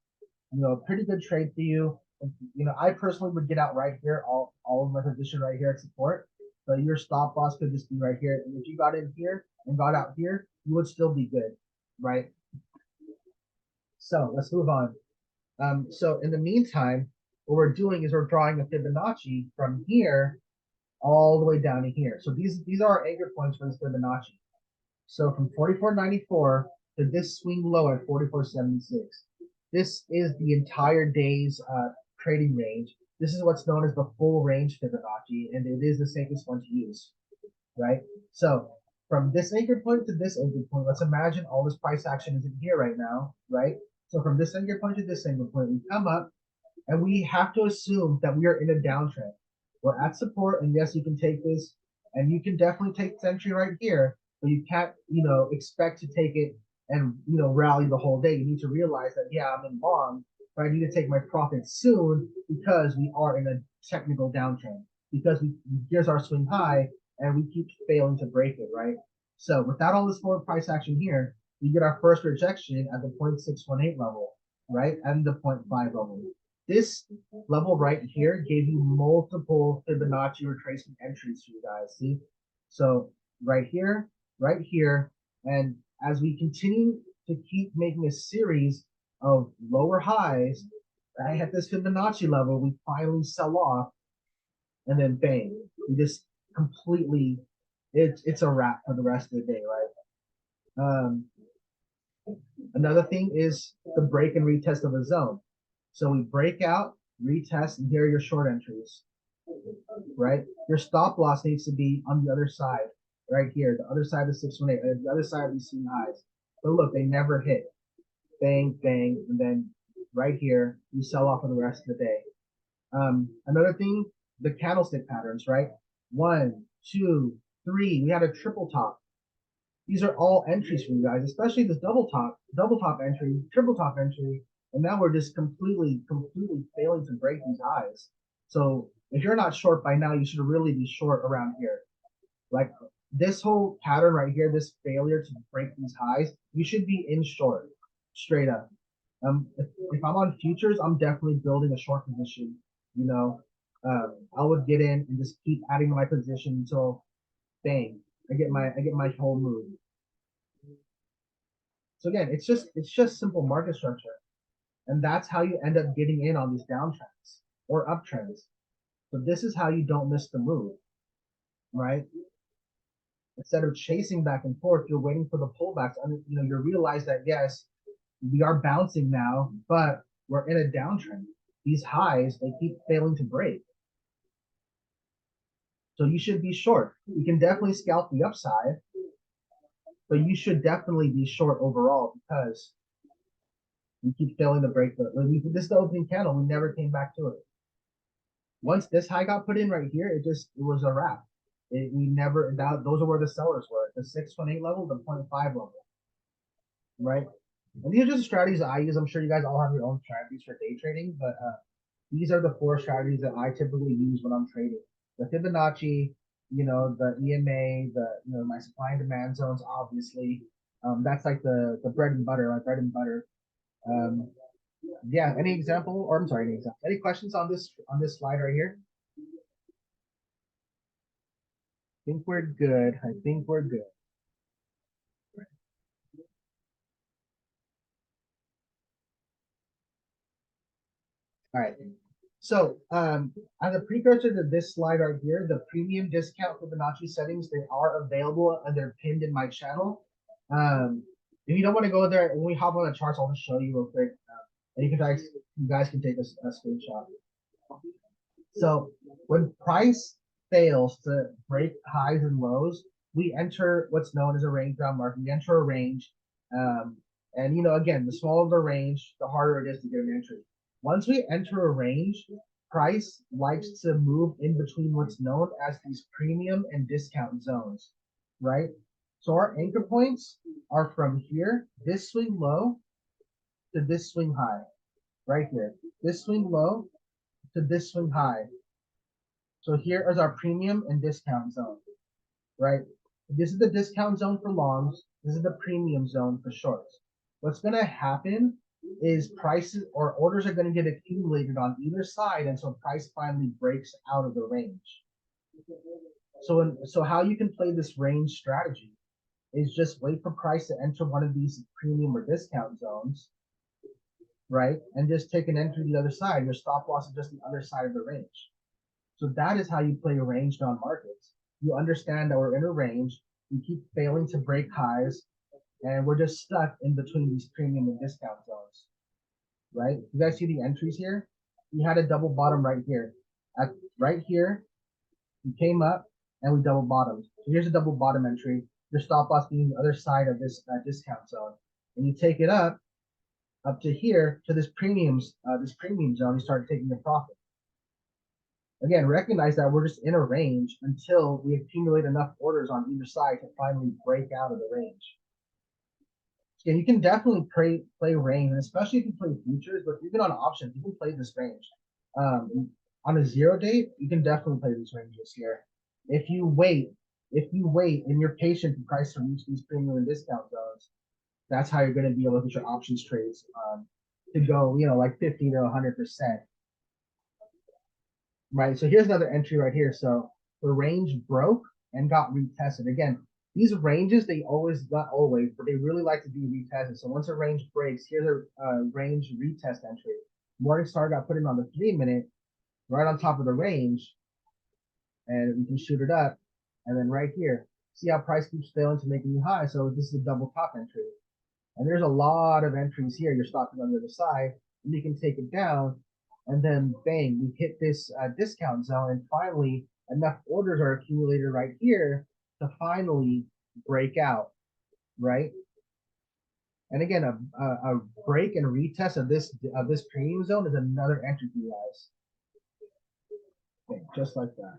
a pretty good trade for you. I personally would get out right here, all of my position right here at support. So your stop loss could just be right here. And if you got in here and got out here, you would still be good, right? So let's move on. So in the meantime, what we're doing is we're drawing a Fibonacci from here all the way down to here. So these are our anchor points for this Fibonacci. So from 44.94 to this swing low at 44.76. This is the entire day's trading range. This is what's known as the full range Fibonacci, and it is the safest one to use, right? So from this anchor point to this anchor point, let's imagine all this price action is in here right now, right? So from this anchor point to this anchor point, we come up, and we have to assume that we are in a downtrend. We're at support, and yes, you can take this, and you can definitely take this entry right here, but you can't, expect to take it and, rally the whole day. You need to realize that, yeah, I'm in long, but I need to take my profits soon because we are in a technical downtrend. Because here's our swing high, and we keep failing to break it, right? So without all this forward price action here, we get our first rejection at the 0.618 level, right? And the 0.5 level. This level right here gave you multiple Fibonacci retracement entries for you guys, see? So right here, and as we continue to keep making a series of lower highs, right at this Fibonacci level, we finally sell off, and then bang, we just completely, it's a wrap for the rest of the day, right? Another thing is the break and retest of a zone. So we break out, retest, and here are your short entries, right? Your stop loss needs to be on the other side, right here, the other side of the 618, the other side of these swing highs. But look, they never hit. bang, bang, and then right here, you sell off for the rest of the day. Another thing, the candlestick patterns, right? 1, 2, 3. We had a triple top. These are all entries for you guys, especially this double top entry, triple top entry, and now we're just completely failing to break these highs. So if you're not short by now, you should really be short around here. Like this whole pattern right here, this failure to break these highs, you should be in short, straight up. If I'm on futures, I'm definitely building a short position. You know, I would get in and just keep adding to my position until, bang, I get my whole move. So again, it's just simple market structure, and that's how you end up getting in on these downtrends or uptrends. So this is how you don't miss the move, right? Instead of chasing back and forth, you're waiting for the pullbacks. I mean, you realize that yes, we are bouncing now, but we're in a downtrend. These highs, they keep failing to break. So you should be short. You can definitely scalp the upside, but you should definitely be short overall because we keep failing to break this is the opening candle. We never came back to it. Once this high got put in right here, it was a wrap. We never those are where the sellers were, the 6.8 level, the 0.5 level, right? And these are just strategies that I use. I'm sure you guys all have your own strategies for day trading, but these are the 4 strategies that I typically use when I'm trading. The Fibonacci, the EMA, my supply and demand zones, obviously. That's like the bread and butter, my bread and butter. Yeah, any example, or I'm sorry, any example. Any questions on this slide right here? I think we're good. I think we're good. All right. So, as a precursor to this slide right here, the premium discount Fibonacci settings, they are available and they're pinned in my channel. If you don't want to go there, when we hop on the charts, I'll just show you real quick. And you guys can take a screenshot. So when price fails to break highs and lows, we enter what's known as a range bound market. We enter a range. And again, the smaller the range, the harder it is to get an entry. Once we enter a range, price likes to move in between what's known as these premium and discount zones, right? So our anchor points are from here, this swing low, to this swing high, right here. This swing low to this swing high. So here is our premium and discount zone, right? This is the discount zone for longs. This is the premium zone for shorts. What's going to happen is prices or orders are going to get accumulated on either side until price finally breaks out of the range. So how you can play this range strategy is just wait for price to enter one of these premium or discount zones, right? And just take an entry to the other side. Your stop loss is just the other side of the range. So that is how you play ranged on markets. You understand that we're in a range. We keep failing to break highs, and we're just stuck in between these premium and discount zones, right? You guys see the entries here? We had a double bottom right here. Right here, we came up and we double bottomed. So here's a double bottom entry. Your stop loss being the other side of this discount zone, and you take it up to here to this premium zone. You start taking a profit. Again, recognize that we're just in a range until we accumulate enough orders on either side to finally break out of the range. Yeah, you can definitely play range, and especially if you play futures, but even on options, you can play this range. On a 0 date, you can definitely play these ranges here. If you wait and you're patient for price to reach these premium and discount zones, that's how you're going to be able to get your options trades to go, like 50 to 100%. Right, so here's another entry right here. So the range broke and got retested. Again, these ranges, not always, but they really like to be retested. So once a range breaks, here's a range retest entry. Morningstar got put in on the 3-minute, right on top of the range, and we can shoot it up. And then right here, see how price keeps failing to make a new high. So this is a double top entry. And there's a lot of entries here. You're stopping on the other side, and you can take it down. And then bang, we hit this discount zone, and finally enough orders are accumulated right here to finally break out, right? And again, a break and retest of this premium zone is another entry for you guys. Okay, just like that.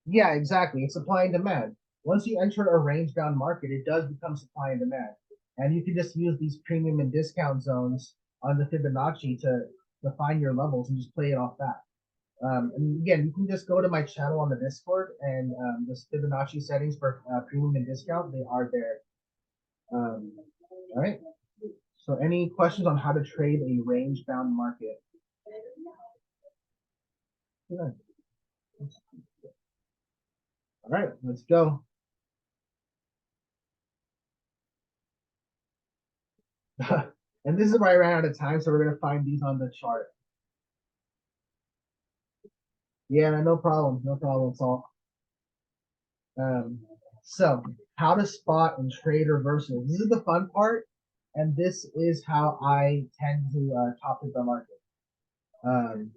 Yeah, exactly. It's supply and demand. Once you enter a range bound market, it does become supply and demand. And you can just use these premium and discount zones on the Fibonacci to define your levels and just play it off that. And again, you can just go to my channel on the Discord and the Fibonacci settings for premium and discount, they are there. All right. So any questions on how to trade a range bound market? Yeah. All right, let's go. And this is where I ran out of time, so we're gonna find these on the chart. Yeah, no problem, no problem at all. Um, so how to spot and trade reversals. This is the fun part, and this is how I tend to top the market. Um,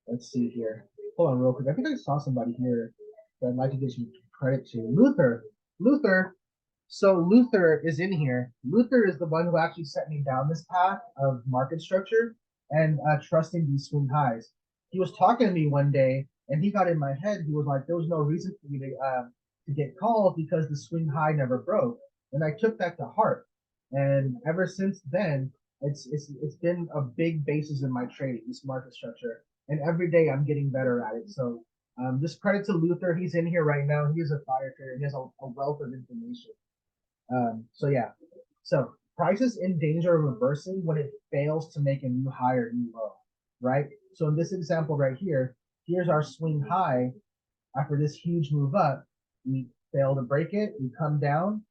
let's see here. Hold on real quick. I think I saw somebody here that I'd like to give some credit to. Luther. So Luther is in here. Luther is the one who actually set me down this path of market structure and trusting these swing highs. He was talking to me one day, and he got in my head. He was like, "There was no reason for me to get called because the swing high never broke." And I took that to heart. And ever since then, it's been a big basis in my trading, this market structure. And every day I'm getting better at it. So just credit to Luther. He's in here right now. He is a fire trader. He has a wealth of information. So yeah, so price is in danger of reversing when it fails to make a new high or new low, right? So in this example right here, here's our swing high after this huge move up. We fail to break it, we come down,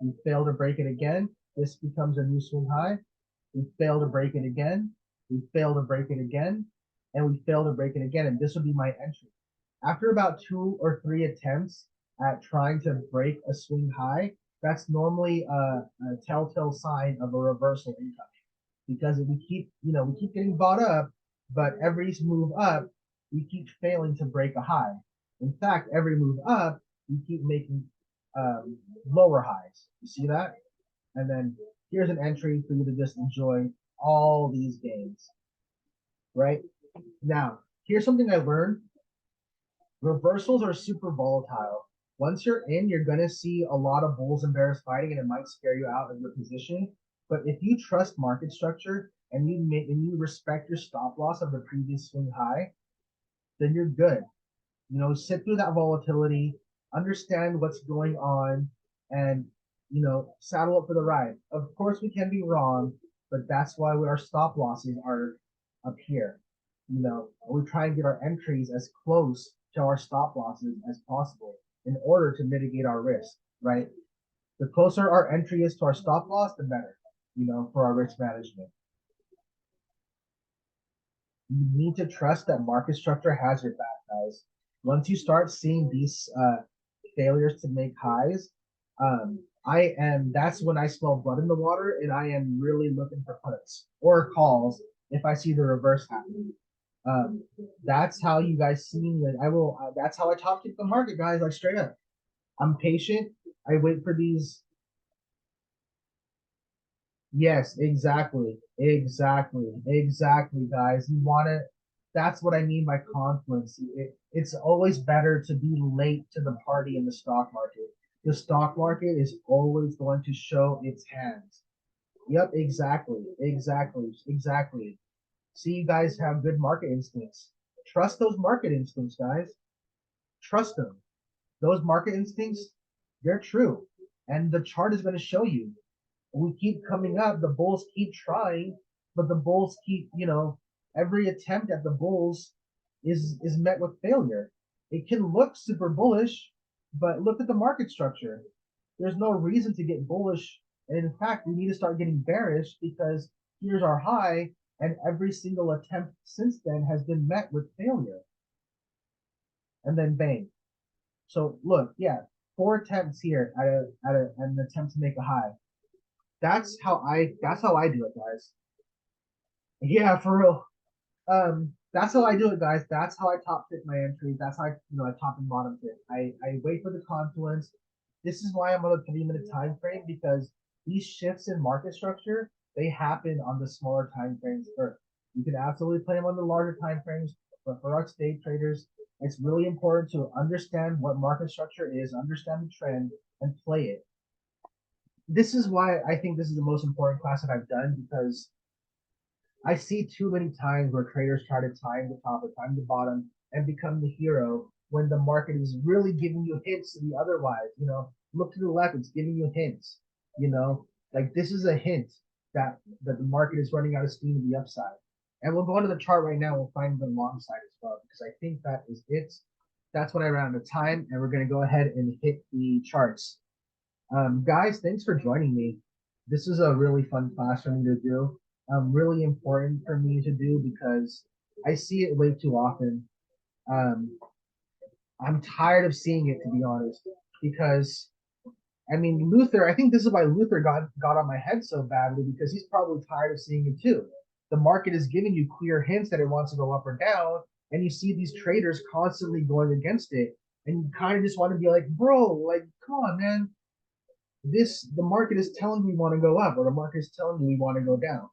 we fail to break it again. This becomes a new swing high. We fail to break it again, we fail to break it again, and we fail to break it again. And this would be my entry. After about 2 or 3 attempts at trying to break a swing high, that's normally a telltale sign of a reversal incoming. Because if we keep, we keep getting bought up, but every move up, we keep failing to break a high. In fact, every move up, we keep making lower highs. You see that? And then here's an entry for you to just enjoy all these gains, right? Now, here's something I learned. Reversals are super volatile. Once you're in, you're gonna see a lot of bulls and bears fighting, and it might scare you out of your position. But if you trust market structure and you respect your stop loss of the previous swing high, then you're good. Sit through that volatility, understand what's going on, and saddle up for the ride. Of course, we can be wrong, but that's why our stop losses are up here. We try and get our entries as close to our stop losses as possible in order to mitigate our risk, right? The closer our entry is to our stop loss, the better, for our risk management. You need to trust that market structure has your back, guys. Once you start seeing these failures to make highs, that's when I smell blood in the water, and I am really looking for puts or calls if I see the reverse happening. That's how you guys see me. That's how I talk to the market, guys. Like straight up, I'm patient. I wait for these. Yes, exactly, guys. You want to. That's what I mean by confluence. It's always better to be late to the party in the stock market. The stock market is always going to show its hands. Yep, exactly. See, you guys have good market instincts. Trust those market instincts, guys. Trust them. Those market instincts, they're true. And the chart is going to show you. We keep coming up, the bulls keep trying, but the bulls keep, every attempt at the bulls is met with failure. It can look super bullish, but look at the market structure. There's no reason to get bullish. And in fact, we need to start getting bearish because here's our high, and every single attempt since then has been met with failure. And then bang. So look, yeah, 4 attempts here at an attempt to make a high. That's how I do it, guys. Yeah, for real. That's how I do it, guys. That's how I top fit my entries. That's how I top and bottom fit. I wait for the confluence. This is why I'm on a 3-minute time frame, because these shifts in market structure, they happen on the smaller time frames first. You can absolutely play them on the larger time frames, but for us day traders, it's really important to understand what market structure is, understand the trend, and play it. This is why I think this is the most important class that I've done, because I see too many times where traders try to time the top or time the bottom and become the hero when the market is really giving you hints to be otherwise. Look to the left, it's giving you hints. Like this is a hint that the market is running out of steam to the upside. And we'll go into the chart right now. We'll find the long side as well, because I think that is it. That's what I ran out of time, and we're going to go ahead and hit the charts. Guys, thanks for joining me. This is a really fun class for me to do. Really important for me to do because I see it way too often. I'm tired of seeing it, to be honest, because Luther, I think this is why Luther got on my head so badly, because he's probably tired of seeing it too. The market is giving you clear hints that it wants to go up or down, and you see these traders constantly going against it, and you kind of just want to be like, bro, like, come on, man. The market is telling me we want to go up, or the market is telling me we want to go down.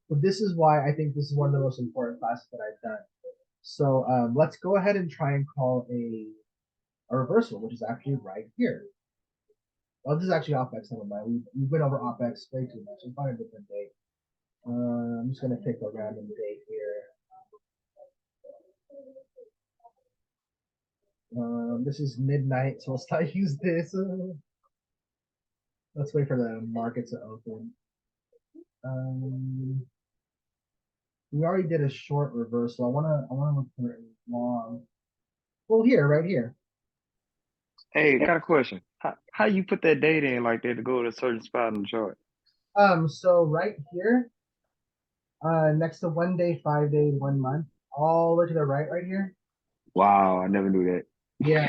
But this is why I think this is one of the most important classes that I've done. So let's go ahead and try and call a reversal, which is actually right here. Well, this is actually OPEX, never mind. We went over OPEX way too much. We'll find a different date. I'm just going to pick a random date here. This is midnight, so let's not use this. Let's wait for the market to open. We already did a short reversal. I wanna look for a long. Well, right here. Hey, got a question. How you put that data in like that to go to a certain spot on the chart? So right here, next to 1 day, 5 day, 1 month, all the way to the right here. Wow, I never knew that. Yeah,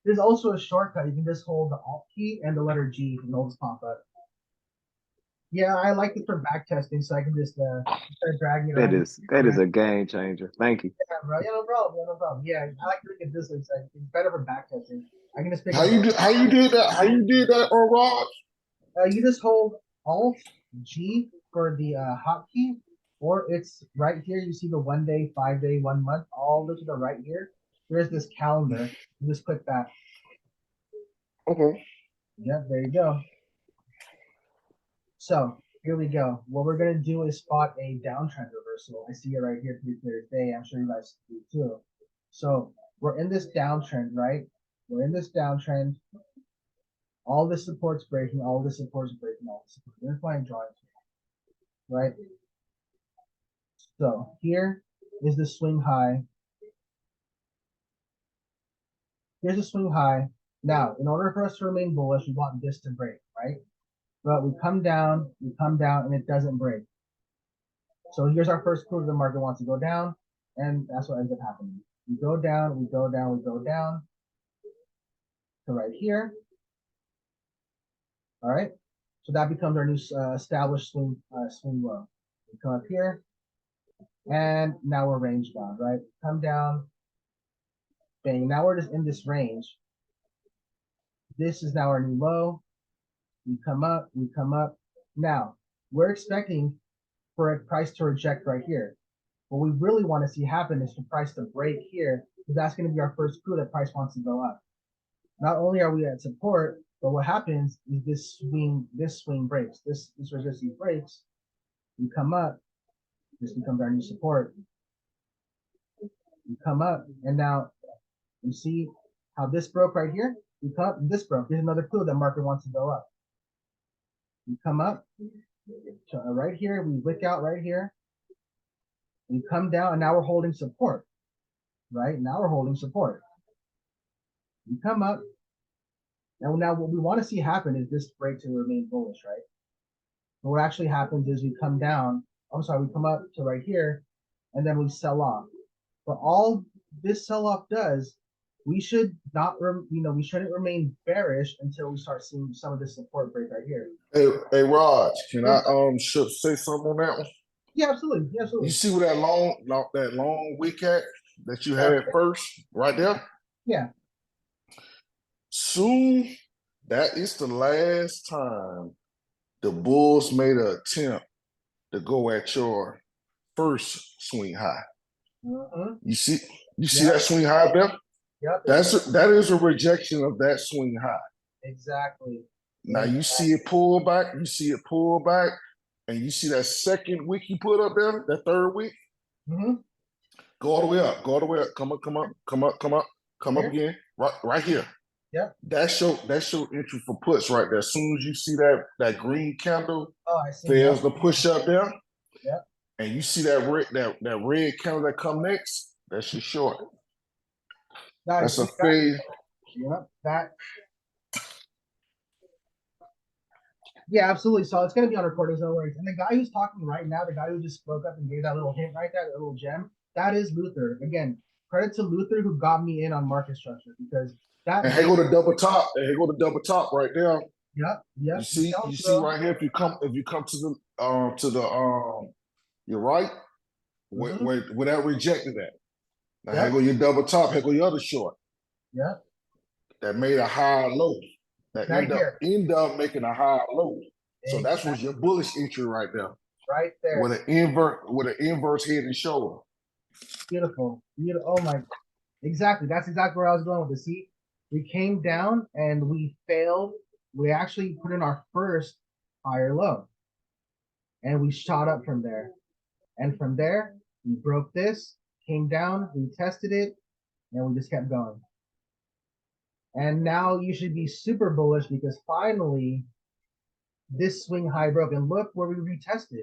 there's also a shortcut. You can just hold the Alt key and the letter G, and it'll just pop up. Yeah, I like it for back testing, so I can just start dragging it around. That is a game changer. Thank you. Yeah, bro. Yeah, no problem. Yeah, I like to look at this. It's better for back testing. I can just pick. How you did that, Raj? You just hold Alt G for the hotkey, or it's right here. You see the 1 day, 5 day, 1 month, all the way to the right here. There's this calendar. You just click that. Okay. Yep, there you go. So here we go. What we're gonna do is spot a downtrend reversal. I see it right here, pretty clear as day. I'm sure you guys do too. So we're in this downtrend, right? We're in this downtrend. All the support's breaking, all the support's breaking, all the support. There's my drawing, right? So here is the swing high. Here's the swing high. Now, in order for us to remain bullish, we want this to break, right? But we come down, and it doesn't break. So here's our first clue: the market wants to go down, and that's what ends up happening. We go down, we go down, we go down to right here. All right, so that becomes our new established swing low. We come up here, and now we're range bound, right? Come down, bang. Now we're just in this range. This is now our new low. We come up, we come up. Now we're expecting for a price to reject right here. What we really want to see happen is for price to break here, because that's going to be our first clue that price wants to go up. Not only are we at support, but what happens is this swing breaks. This resistance breaks. We come up. This becomes our new support. We come up, and now you see how this broke right here? We come up, and this broke. Here's another clue that market wants to go up. We come up right here. We wick out right here. We come down, and now we're holding support. Right? Now we're holding support. We come up. And now what we want to see happen is this break to remain bullish, right? But what actually happens is we come down. I'm sorry, we come up to right here, and then we sell off. But all this sell-off does, we should not, we shouldn't remain bearish until we start seeing some of this support break right here. Hey, Raj, can I say something on that one? Yeah, absolutely. Yeah, absolutely. You see where that long wick at that you had at first, right there? Yeah. soon that is the last time the Bulls made an attempt to go at your first swing high. Mhm. You see Yep. that swing high there? Yep. That is a rejection of that swing high. Exactly. Now you see it pull back, and you see that second wick you put up there, that third wick. Mm-hmm. Go all the way up, come up again, right here. Yep. That's your entry for puts right there. As soon as you see that green candle Oh, I see. fails to push up there, Yep. and you see that red candle that come next, that's your short. Guys, That's a fade. Yep. That. Yeah, absolutely. So it's gonna be on recording, no worries. And the guy who's talking right now, the guy who just spoke up and gave that little hint right there, that little gem, that is Luther. Again, credit to Luther who got me in on market structure because that. And here go the double top. And here go the double top right there. Yep. You see right here. If you come to the your right, where that rejected that. Now here go your double top. Here go your other short. Yeah. That made a high low. That end up making a high low. So that was your bullish entry right there. Right there. With an inverse head and shoulder. Beautiful. Oh my. Exactly. That's exactly where I was going with the seat. We came down and we failed. We actually put in our first higher low. And we shot up from there. And from there, we broke this, came down, we tested it, and we just kept going. And now you should be super bullish because finally this swing high broke. And look where we retested.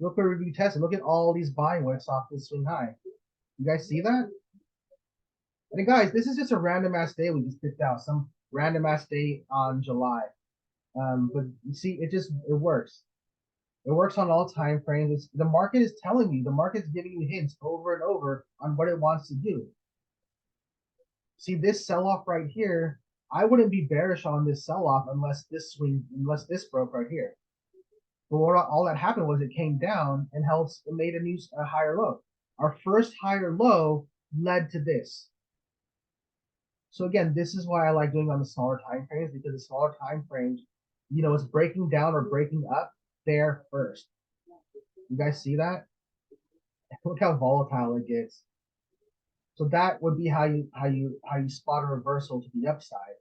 Look where we retested. Look at all these buying wicks off this swing high. You guys see that? And guys, this is just a random ass day we just picked out. Some random ass day on July. But you see, it works. It works on all time frames. The market is telling you, the market's giving you hints over and over on what it wants to do. See this sell-off right here, I wouldn't be bearish on this sell-off unless this broke right here. But all that happened was it came down and made a higher low. Our first higher low led to this. So again, this is why I like doing on the smaller time frames because the smaller time frames, it's breaking down or breaking up there first. You guys see that? Look how volatile it gets. So that would be how you spot a reversal to the upside.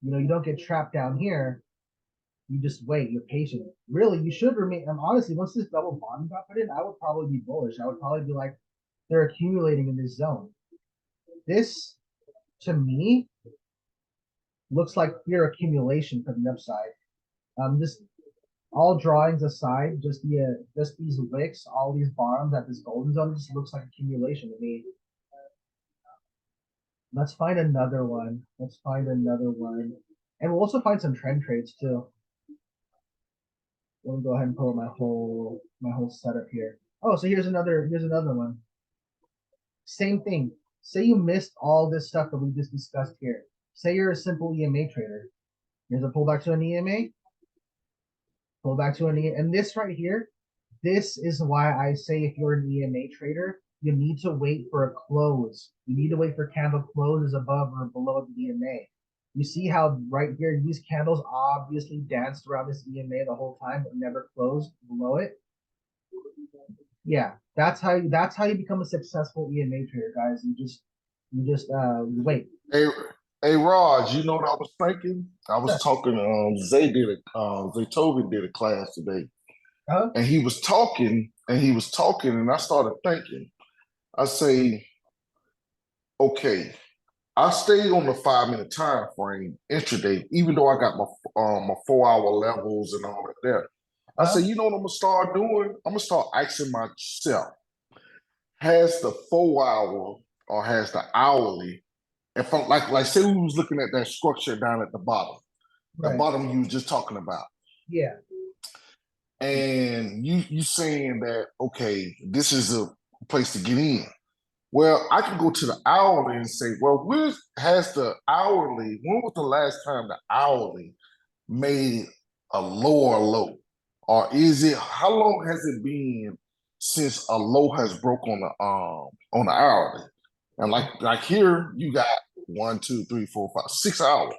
You don't get trapped down here. You just wait. You're patient. Really, you should remain. And honestly, once this double bottom got put in, I would probably be bullish. I would probably be like, they're accumulating in this zone. This, to me, looks like pure accumulation for the upside. Just all drawings aside, just these wicks, all these bottoms at this golden zone just looks like accumulation to me. Let's find another one. And we'll also find some trend trades too. Let me go ahead and pull up my whole setup here. Oh, so here's another one. Same thing. Say you missed all this stuff that we just discussed here. Say you're a simple EMA trader. Here's a pullback to an EMA. Pullback to an EMA. And this right here, this is why I say if you're an EMA trader, you need to wait for a close. You need to wait for candle closes above or below the EMA. You see how right here, these candles obviously danced around this EMA the whole time, but never closed below it. Yeah, that's how you become a successful EMA trader, guys. You just wait. Hey, Raj, you know what I was thinking? I was talking. Zay Toby did a class today, and he was talking, and I started thinking. I say, okay, I stayed on the 5-minute time frame intraday, even though I got my 4-hour levels and all that there. I say, you know what I'm gonna start doing? I'm gonna start asking myself, has the 4-hour or has the hourly? If I'm like say we was looking at that structure down at the bottom, the bottom you was just talking about. Yeah. And you saying that, okay, this is a place to get in. Well, I can go to the hourly and say, well, when was the last time the hourly made a lower low? Or how long has it been since a low has broke on the hourly? And like here, you got 1, 2, 3, 4, 5, 6 hours.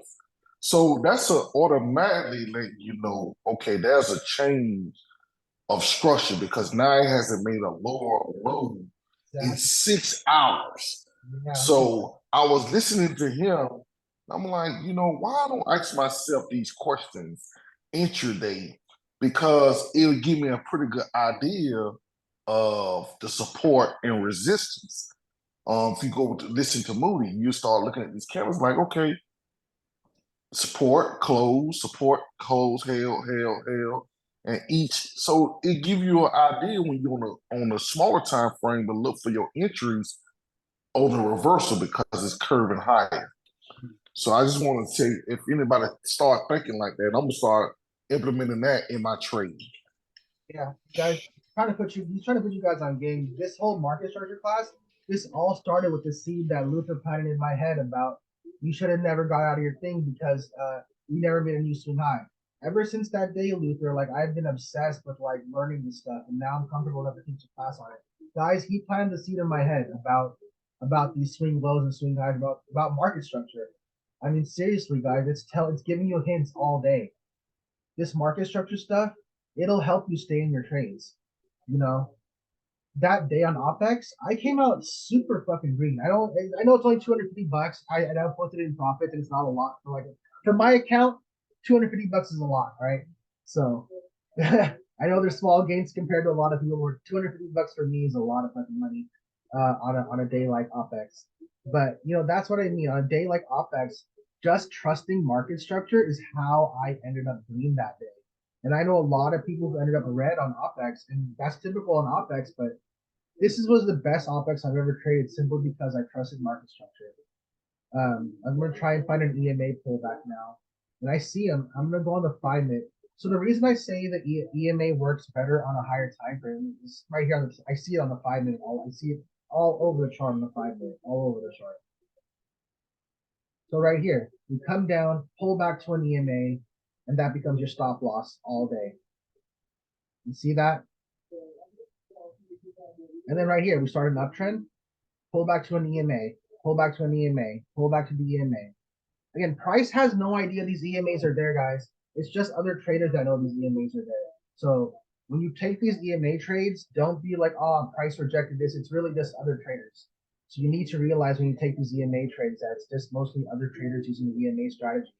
So that's a automatically let you know, okay, there's a change of structure because now it hasn't made a lower low in Exactly. 6 hours. Yeah. So I was listening to him. I'm like, why I don't ask myself these questions intraday? Because it'll give me a pretty good idea of the support and resistance. If you go to listen to Moody, you start looking at these candles like, okay, support, close, held, and each. So it give you an idea when you're on a smaller time frame to look for your entries on the reversal because it's curving higher. So I just want to say, if anybody start thinking like that, I'm gonna start implementing that in my trade. Yeah, guys, he's trying to put you guys on game. This whole market structure class, this all started with the seed that Luther planted in my head about you should have never got out of your thing because you never made a new swing high. Ever since that day, Luther, like I've been obsessed with like learning this stuff, and now I'm comfortable enough to teach a class on it. Guys, he planted the seed in my head about these swing lows and swing highs, about market structure. I mean, seriously, guys, it's giving you hints all day. This market structure stuff, it'll help you stay in your trades. You know, that day on OPEX, I came out super fucking green. I know it's only 250 bucks. I posted it in profits and it's not a lot for my account, 250 bucks is a lot, right? So I know there's small gains compared to a lot of people where 250 bucks for me is a lot of fucking money on a day like OPEX. But that's what I mean. On a day like OPEX, just trusting market structure is how I ended up green that day. And I know a lot of people who ended up red on OPEX, and that's typical on OPEX, but was the best OPEX I've ever traded simply because I trusted market structure. I'm gonna try and find an EMA pullback now, and I see him. I'm gonna go on the 5-minute. So the reason I say that EMA works better on a higher time frame is right here. I see it on the 5-minute. I see it all over the chart on the 5-minute, all over the chart. So right here, we come down, pull back to an EMA, and that becomes your stop loss all day. You see that? And then right here, we start an uptrend, pull back to an EMA, pull back to an EMA, pull back to the EMA. Again, price has no idea these EMAs are there, guys. It's just other traders that know these EMAs are there. So when you take these EMA trades, don't be like, oh, price rejected this. It's really just other traders. So you need to realize when you take these EMA trades that it's just mostly other traders using the EMA strategy.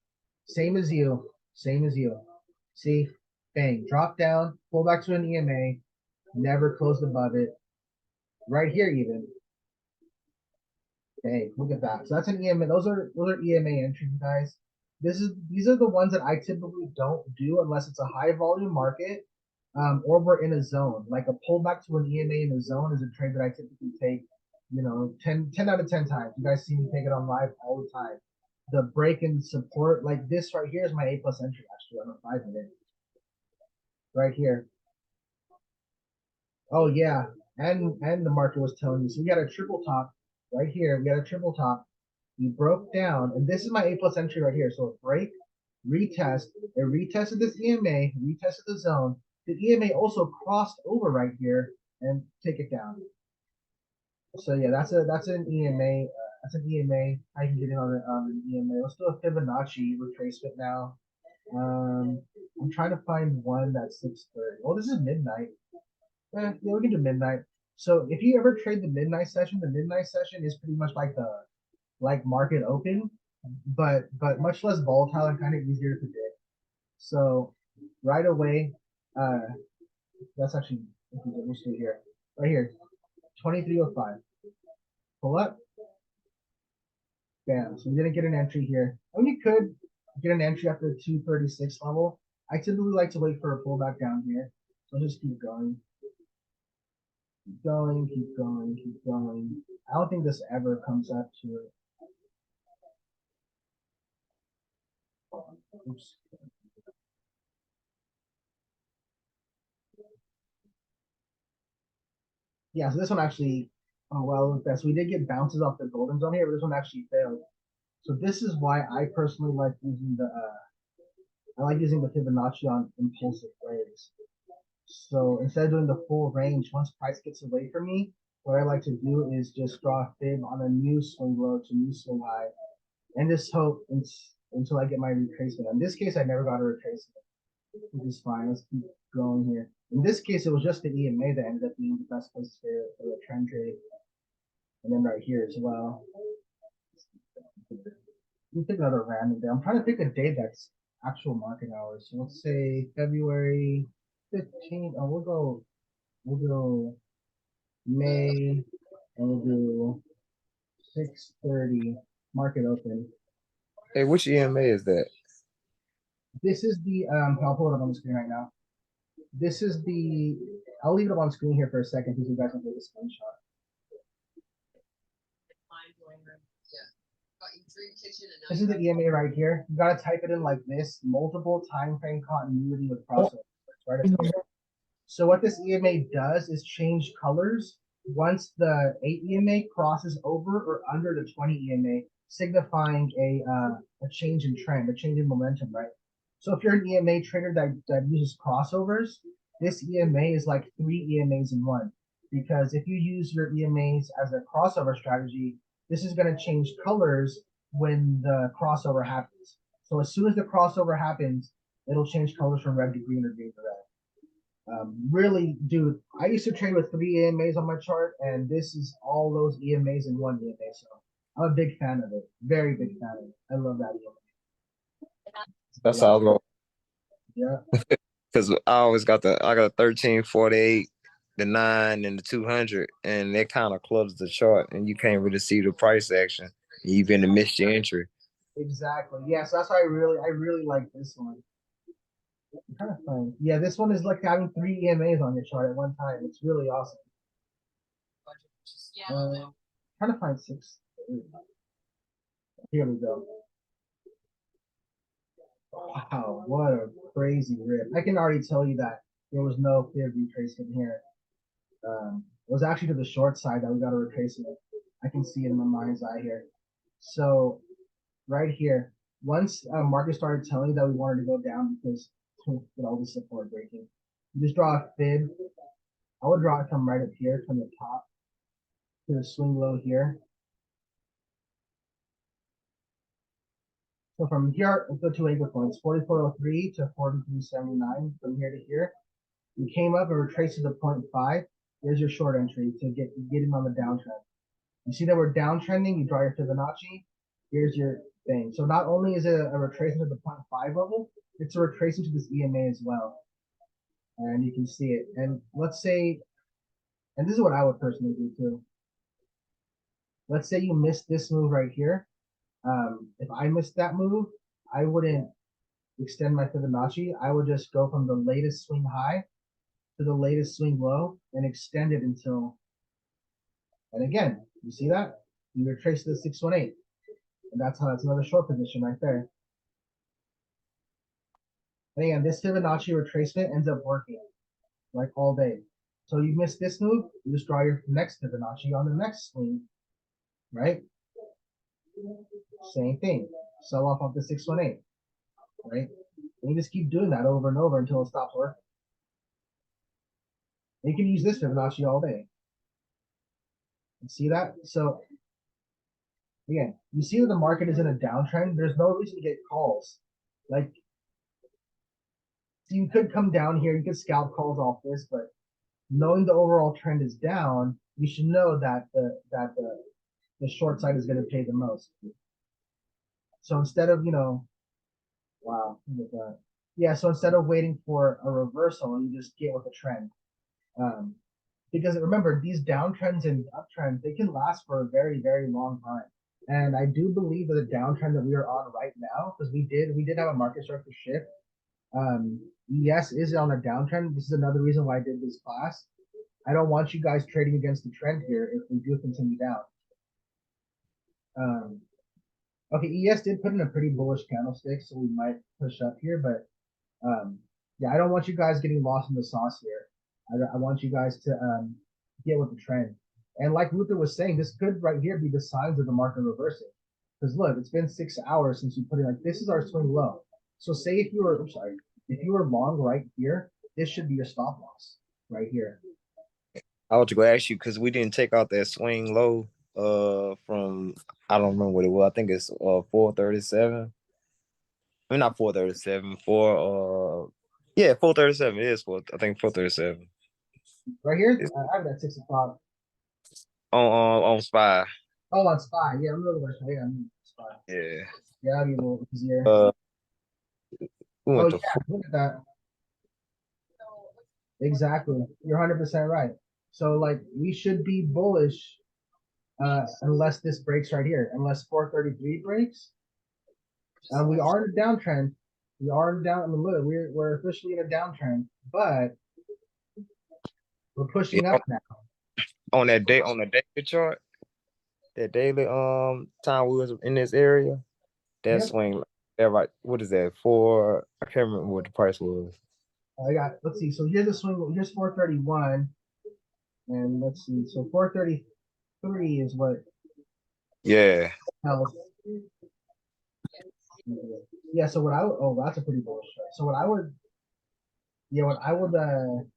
Same as you. See, bang, drop down, pull back to an EMA, never closed above it. Right here, even. Hey, look at that. So that's an EMA. Those are EMA entries, guys. These are the ones that I typically don't do unless it's a high volume market, or we're in a zone. Like a pullback to an EMA in a zone is a trade that I typically take, 10 out of 10 times. You guys see me take it on live all the time. The break and support, like this right here is my A+ entry actually on a 5-minute. Right here. Oh yeah, and the market was telling me. So we got a triple top right here. We got a triple top. We broke down, and this is my A+ entry right here. So a break, retest. It retested this EMA, retested the zone. The EMA also crossed over right here and take it down. So yeah, that's an EMA. That's an EMA. I can get in on the EMA. Let's do a Fibonacci retracement now. I'm trying to find one that's 6:30. Oh, this is midnight. Yeah, we can do midnight. So if you ever trade the midnight session is pretty much like the market open, but much less volatile and kind of easier to predict. So right away, that's actually we'll see here. Right here, 2305. Pull up. Bam. So we didn't get an entry here. And we could get an entry after the 236 level. I typically like to wait for a pullback down here. So I'll just keep going. Keep going. I don't think this ever comes up to it. Oops. Yeah, so this one actually, oh well, so we did get bounces off the golden zone here, but this one actually failed. So this is why I personally like using the Fibonacci on impulsive waves. So instead of doing the full range, once price gets away from me, what I like to do is just draw a fib on a new swing low to new swing high, and just hope until I get my retracement. In this case, I never got a retracement, which is fine. Let's keep going here. In this case, it was just the EMA that ended up being the best place for the trend trade. And then right here as well. Let me pick another random day. I'm trying to pick a day that's actual market hours. So let's say February 15th. Oh, we'll go May, and we'll do 6:30 market open. Hey, which EMA is that? This is the I'll pull it up on the screen right now. This is the I'll leave it up on screen here for a second so you guys can take a screenshot. This is the EMA right here. You gotta type it in like this: multiple time frame continuity with crossover. Right up here. So what this EMA does is change colors once the 8 EMA crosses over or under the 20 EMA, signifying a change in trend, a change in momentum, right? So if you're an EMA trader that uses crossovers, this EMA is like 3 EMAs in one. Because if you use your EMAs as a crossover strategy, this is going to change colors when the crossover happens. So as soon as the crossover happens, it'll change colors from red to green or green to red. Really, dude, I used to trade with 3 EMAs on my chart, and this is all those EMAs in one EMA. So I'm a big fan of it. Very big fan of it. I love that EMA. That's how I go. Yeah. Because I got 13, 48, the 9, and the 200, and it kind of clubs the chart, and you can't really see the price action. You even miss your entry. Exactly. Yeah, so that's why I really like this one. I'm trying to find. Yeah, this one is like having 3 EMAs on your chart at one time. It's really awesome. Trying to find 6. Here we go. Wow, what a crazy rip. I can already tell you that there was no clear retracement here. It was actually to the short side that we got a retracement. I can see it in my mind's eye here. So right here, once market started telling that we wanted to go down because with all the support breaking, you just draw a fib. I would draw it from right up here, from the top to the swing low here. So from here, let's go to anchor points, 4403 to 4379 from here to here. You came up and retraced to the 0.5. Here's your short entry to get him on the downtrend. You see that we're downtrending, you draw your Fibonacci. Here's your thing. So not only is it a retracement to the 0.5 level, it's a retracement to this EMA as well. And you can see it. And let's say, and this is what I would personally do too. Let's say you missed this move right here. If I missed that move, I wouldn't extend my Fibonacci. I would just go from the latest swing high to the latest swing low and extend it until, and again, you see that? You retrace the 618. And that's another short position right there. And again, this Fibonacci retracement ends up working like all day. So you miss this move, you just draw your next Fibonacci on the next swing, right? Same thing. Sell off of the 618, right? And you just keep doing that over and over until it stops working. And you can use this Fibonacci all day. You see that? So again, you see that the market is in a downtrend. There's no reason to get calls. Like, so you could come down here, you could scalp calls off this, but knowing the overall trend is down, you should know that the short side is going to pay the most. So instead of, wow, look at that. Yeah, so instead of waiting for a reversal, you just get with the trend. Because remember, these downtrends and uptrends, they can last for a very, very long time. And I do believe that the downtrend that we are on right now, because we did have a market structure shift. ES is on a downtrend. This is another reason why I did this class. I don't want you guys trading against the trend here if we do continue down. Okay, ES did put in a pretty bullish candlestick, so we might push up here, but yeah, I don't want you guys getting lost in the sauce here. I want you guys to get with the trend. And like Luther was saying, this could right here be the signs of the market reversing. Because look, it's been 6 hours since you put it like this is our swing low. So say if you were, if you were long right here, this should be your stop loss right here. I was going to ask you because we didn't take out that swing low from, I don't remember what it was. I think it's 437. I mean, not 437. Yeah, 437. It is four. I think 437 Right here, is I have it at 6 o'clock. on Spy. Oh, on Spy. Yeah, I'm looking at yeah, I'm Spy. Yeah. Yeah, that'd be a little easier. We Oh went yeah, to four. look at that. Exactly. You're 100% right. So like we should be bullish unless this breaks right here. Unless 433 breaks. We are in a downtrend. We are in down. I mean, look, we're officially in a downtrend, but we're pushing Yeah, up now. on that day on the daily chart, that daily time we was in this area, that Yep. swing, that right, what is that for? I can't remember what the price was. I got. Let's see. So here's the swing. Here's 431, and let's see. So 433 is what Yeah. else. Yeah. So what I would. Oh, that's a pretty bullish chart. So what I would. Yeah, what I would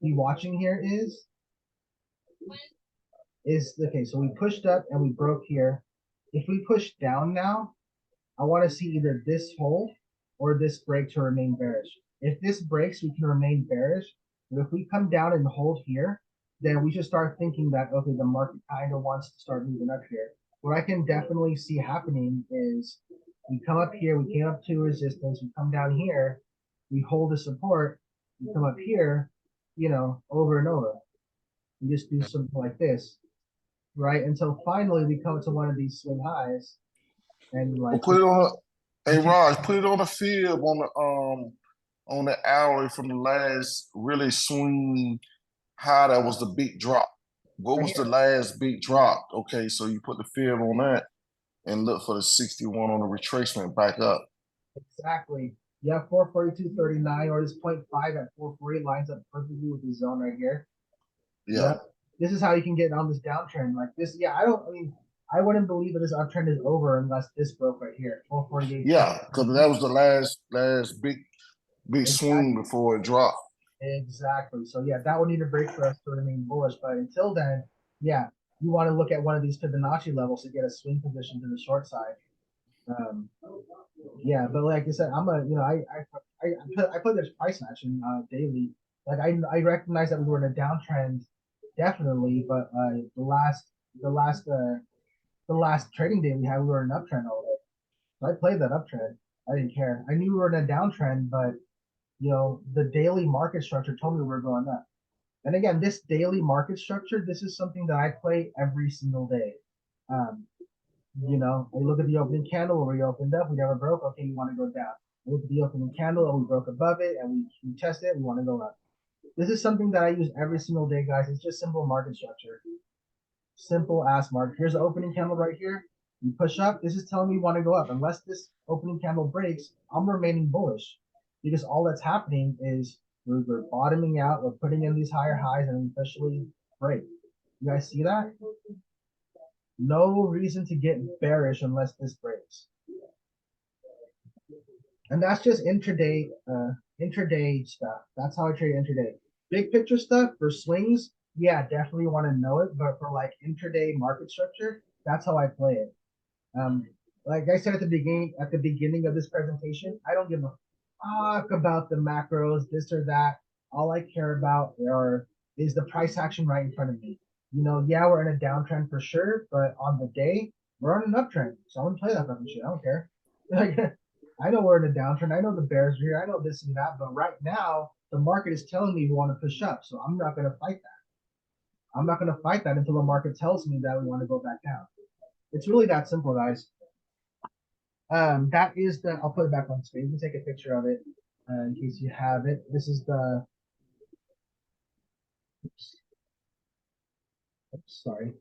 be watching here is okay. So we pushed up and we broke here. If we push down now, I want to see either this hold or this break to remain bearish. If this breaks, we can remain bearish. But if we come down and hold here, then we should start thinking that, okay, the market kind of wants to start moving up here. What I can definitely see happening is we come up here, we came up to resistance, we come down here, we hold the support, we come up here, over and over. We just do something like this, right? Until finally we come to one of these swing highs and Well, like put it on. Hey, Raj, put it on the field on the hourly from the last really swing high. That was the big drop. What right was the here. last big drop? Okay, so you put the field on that and look for the 61 on the retracement back up. Exactly. Yeah, 442.39 or this 0.5 at 440 lines up perfectly with the zone right here. Yeah. Yep. This is how you can get on this downtrend. Like this, yeah, I wouldn't believe that this uptrend is over unless this broke right here. 448. Yeah, because that was the last big swing Exactly. before it dropped. Exactly. So yeah, that would need a break for us to remain bullish. But until then, yeah, you want to look at one of these Fibonacci levels to get a swing position to the short side. Um, yeah, but like I said, I'm a you know I put this price action daily. Like I recognize that we were in a downtrend, definitely, but the last the last trading day we had we were in an uptrend all day. So I played that uptrend. I didn't care. I knew we were in a downtrend, but the daily market structure told me we were going up. And again, this daily market structure, this is something that I play every single day. Um, we look at the opening candle where we opened up, we never broke. Okay, you want to go down. We look at the opening candle and we broke above it and we test it, we want to go up. This is something that I use every single day, guys. It's just simple market structure. Simple ass market. Here's the opening candle right here. You push up. This is telling me you want to go up. Unless this opening candle breaks, I'm remaining bullish because all that's happening is we're bottoming out. We're putting in these higher highs and officially break. You guys see that? No reason to get bearish unless this breaks. And that's just intraday stuff. That's how I trade intraday. Big picture stuff for swings, yeah, definitely want to know it. But for like intraday market structure, that's how I play it. Like I said at the beginning of this presentation, I don't give a fuck about the macros, this or that. All I care about is the price action right in front of me. Yeah, we're in a downtrend for sure, but on the day, we're on an uptrend. So I'm gonna play that fucking shit. I don't care. Like I know we're in a downtrend. I know the bears are here. I know this and that, but right now the market is telling me we want to push up. So I'm not gonna fight that. I'm not gonna fight that until the market tells me that we want to go back down. It's really that simple, guys. That is I'll put it back on screen. You can take a picture of it in case you have it. This is sorry.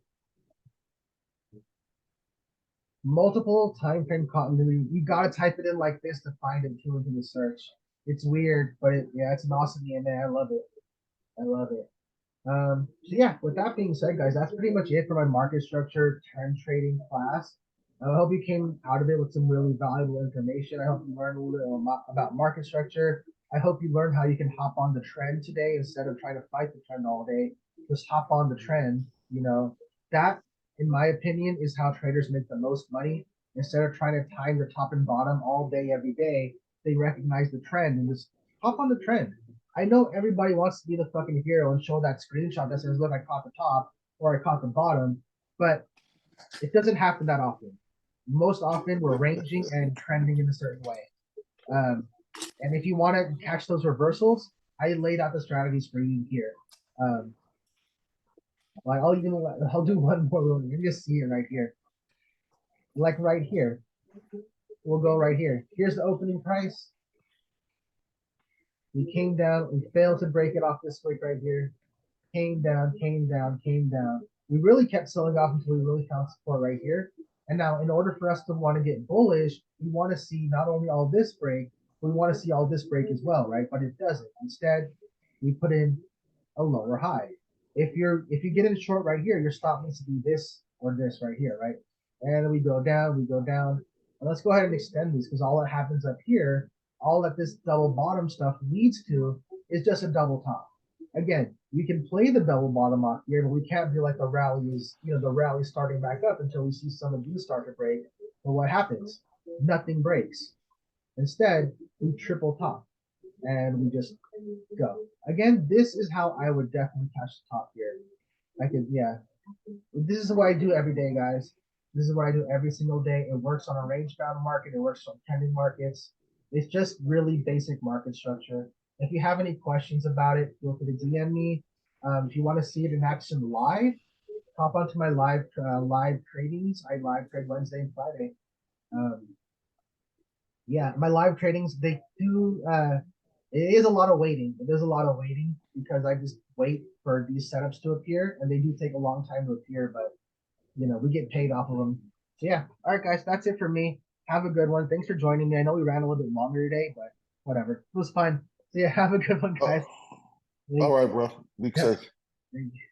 Multiple time frame continuity. You gotta type it in like this to find it too into the search. It's weird, but it's an awesome EMA. I love it. I love it. So yeah, with that being said, guys, that's pretty much it for my market structure trend trading class. I hope you came out of it with some really valuable information. I hope you learned a little bit about market structure. I hope you learned how you can hop on the trend today instead of trying to fight the trend all day. Just hop on the trend. That, in my opinion, is how traders make the most money. Instead of trying to time the top and bottom all day, every day, they recognize the trend and just hop on the trend. I know everybody wants to be the fucking hero and show that screenshot that says, look, I caught the top or I caught the bottom, but it doesn't happen that often. Most often we're ranging and trending in a certain way. And if you want to catch those reversals, I laid out the strategies for you here. Like I'll do one more rule. You can just see it right here. Like right here. We'll go right here. Here's the opening price. We came down, we failed to break it off this week right here. Came down, came down, came down. We really kept selling off until we really found support right here. And now in order for us to want to get bullish, we want to see not only all this break, we want to see all this break as well, right? But it doesn't. Instead, we put in a lower high. If you get in short right here, your stop needs to be this or this right here, right? And then we go down, we go down. And let's go ahead and extend these because all that happens up here, all that this double bottom stuff leads to is just a double top. Again, we can play the double bottom off here, but we can't be like the rally is, the rally starting back up until we see some of these start to break. But what happens? Nothing breaks. Instead, we triple top and we just go. Again, this is how I would definitely catch the top here. This is what I do every day, guys. This is what I do every single day. It works on a range bound market. It works on trending markets. It's just really basic market structure. If you have any questions about it, feel free to DM me. If you want to see it in action live, hop onto my live tradings. I live trade Wednesday and Friday. My live tradings, they do it is a lot of waiting. It is a lot of waiting because I just wait for these setups to appear, and they do take a long time to appear, but we get paid off of them. So yeah, all right, guys, that's it for me. Have a good one. Thanks for joining me. I know we ran a little bit longer today, but whatever. It was fun. So yeah, have a good one, guys. All right, bro. Be safe. Thank you.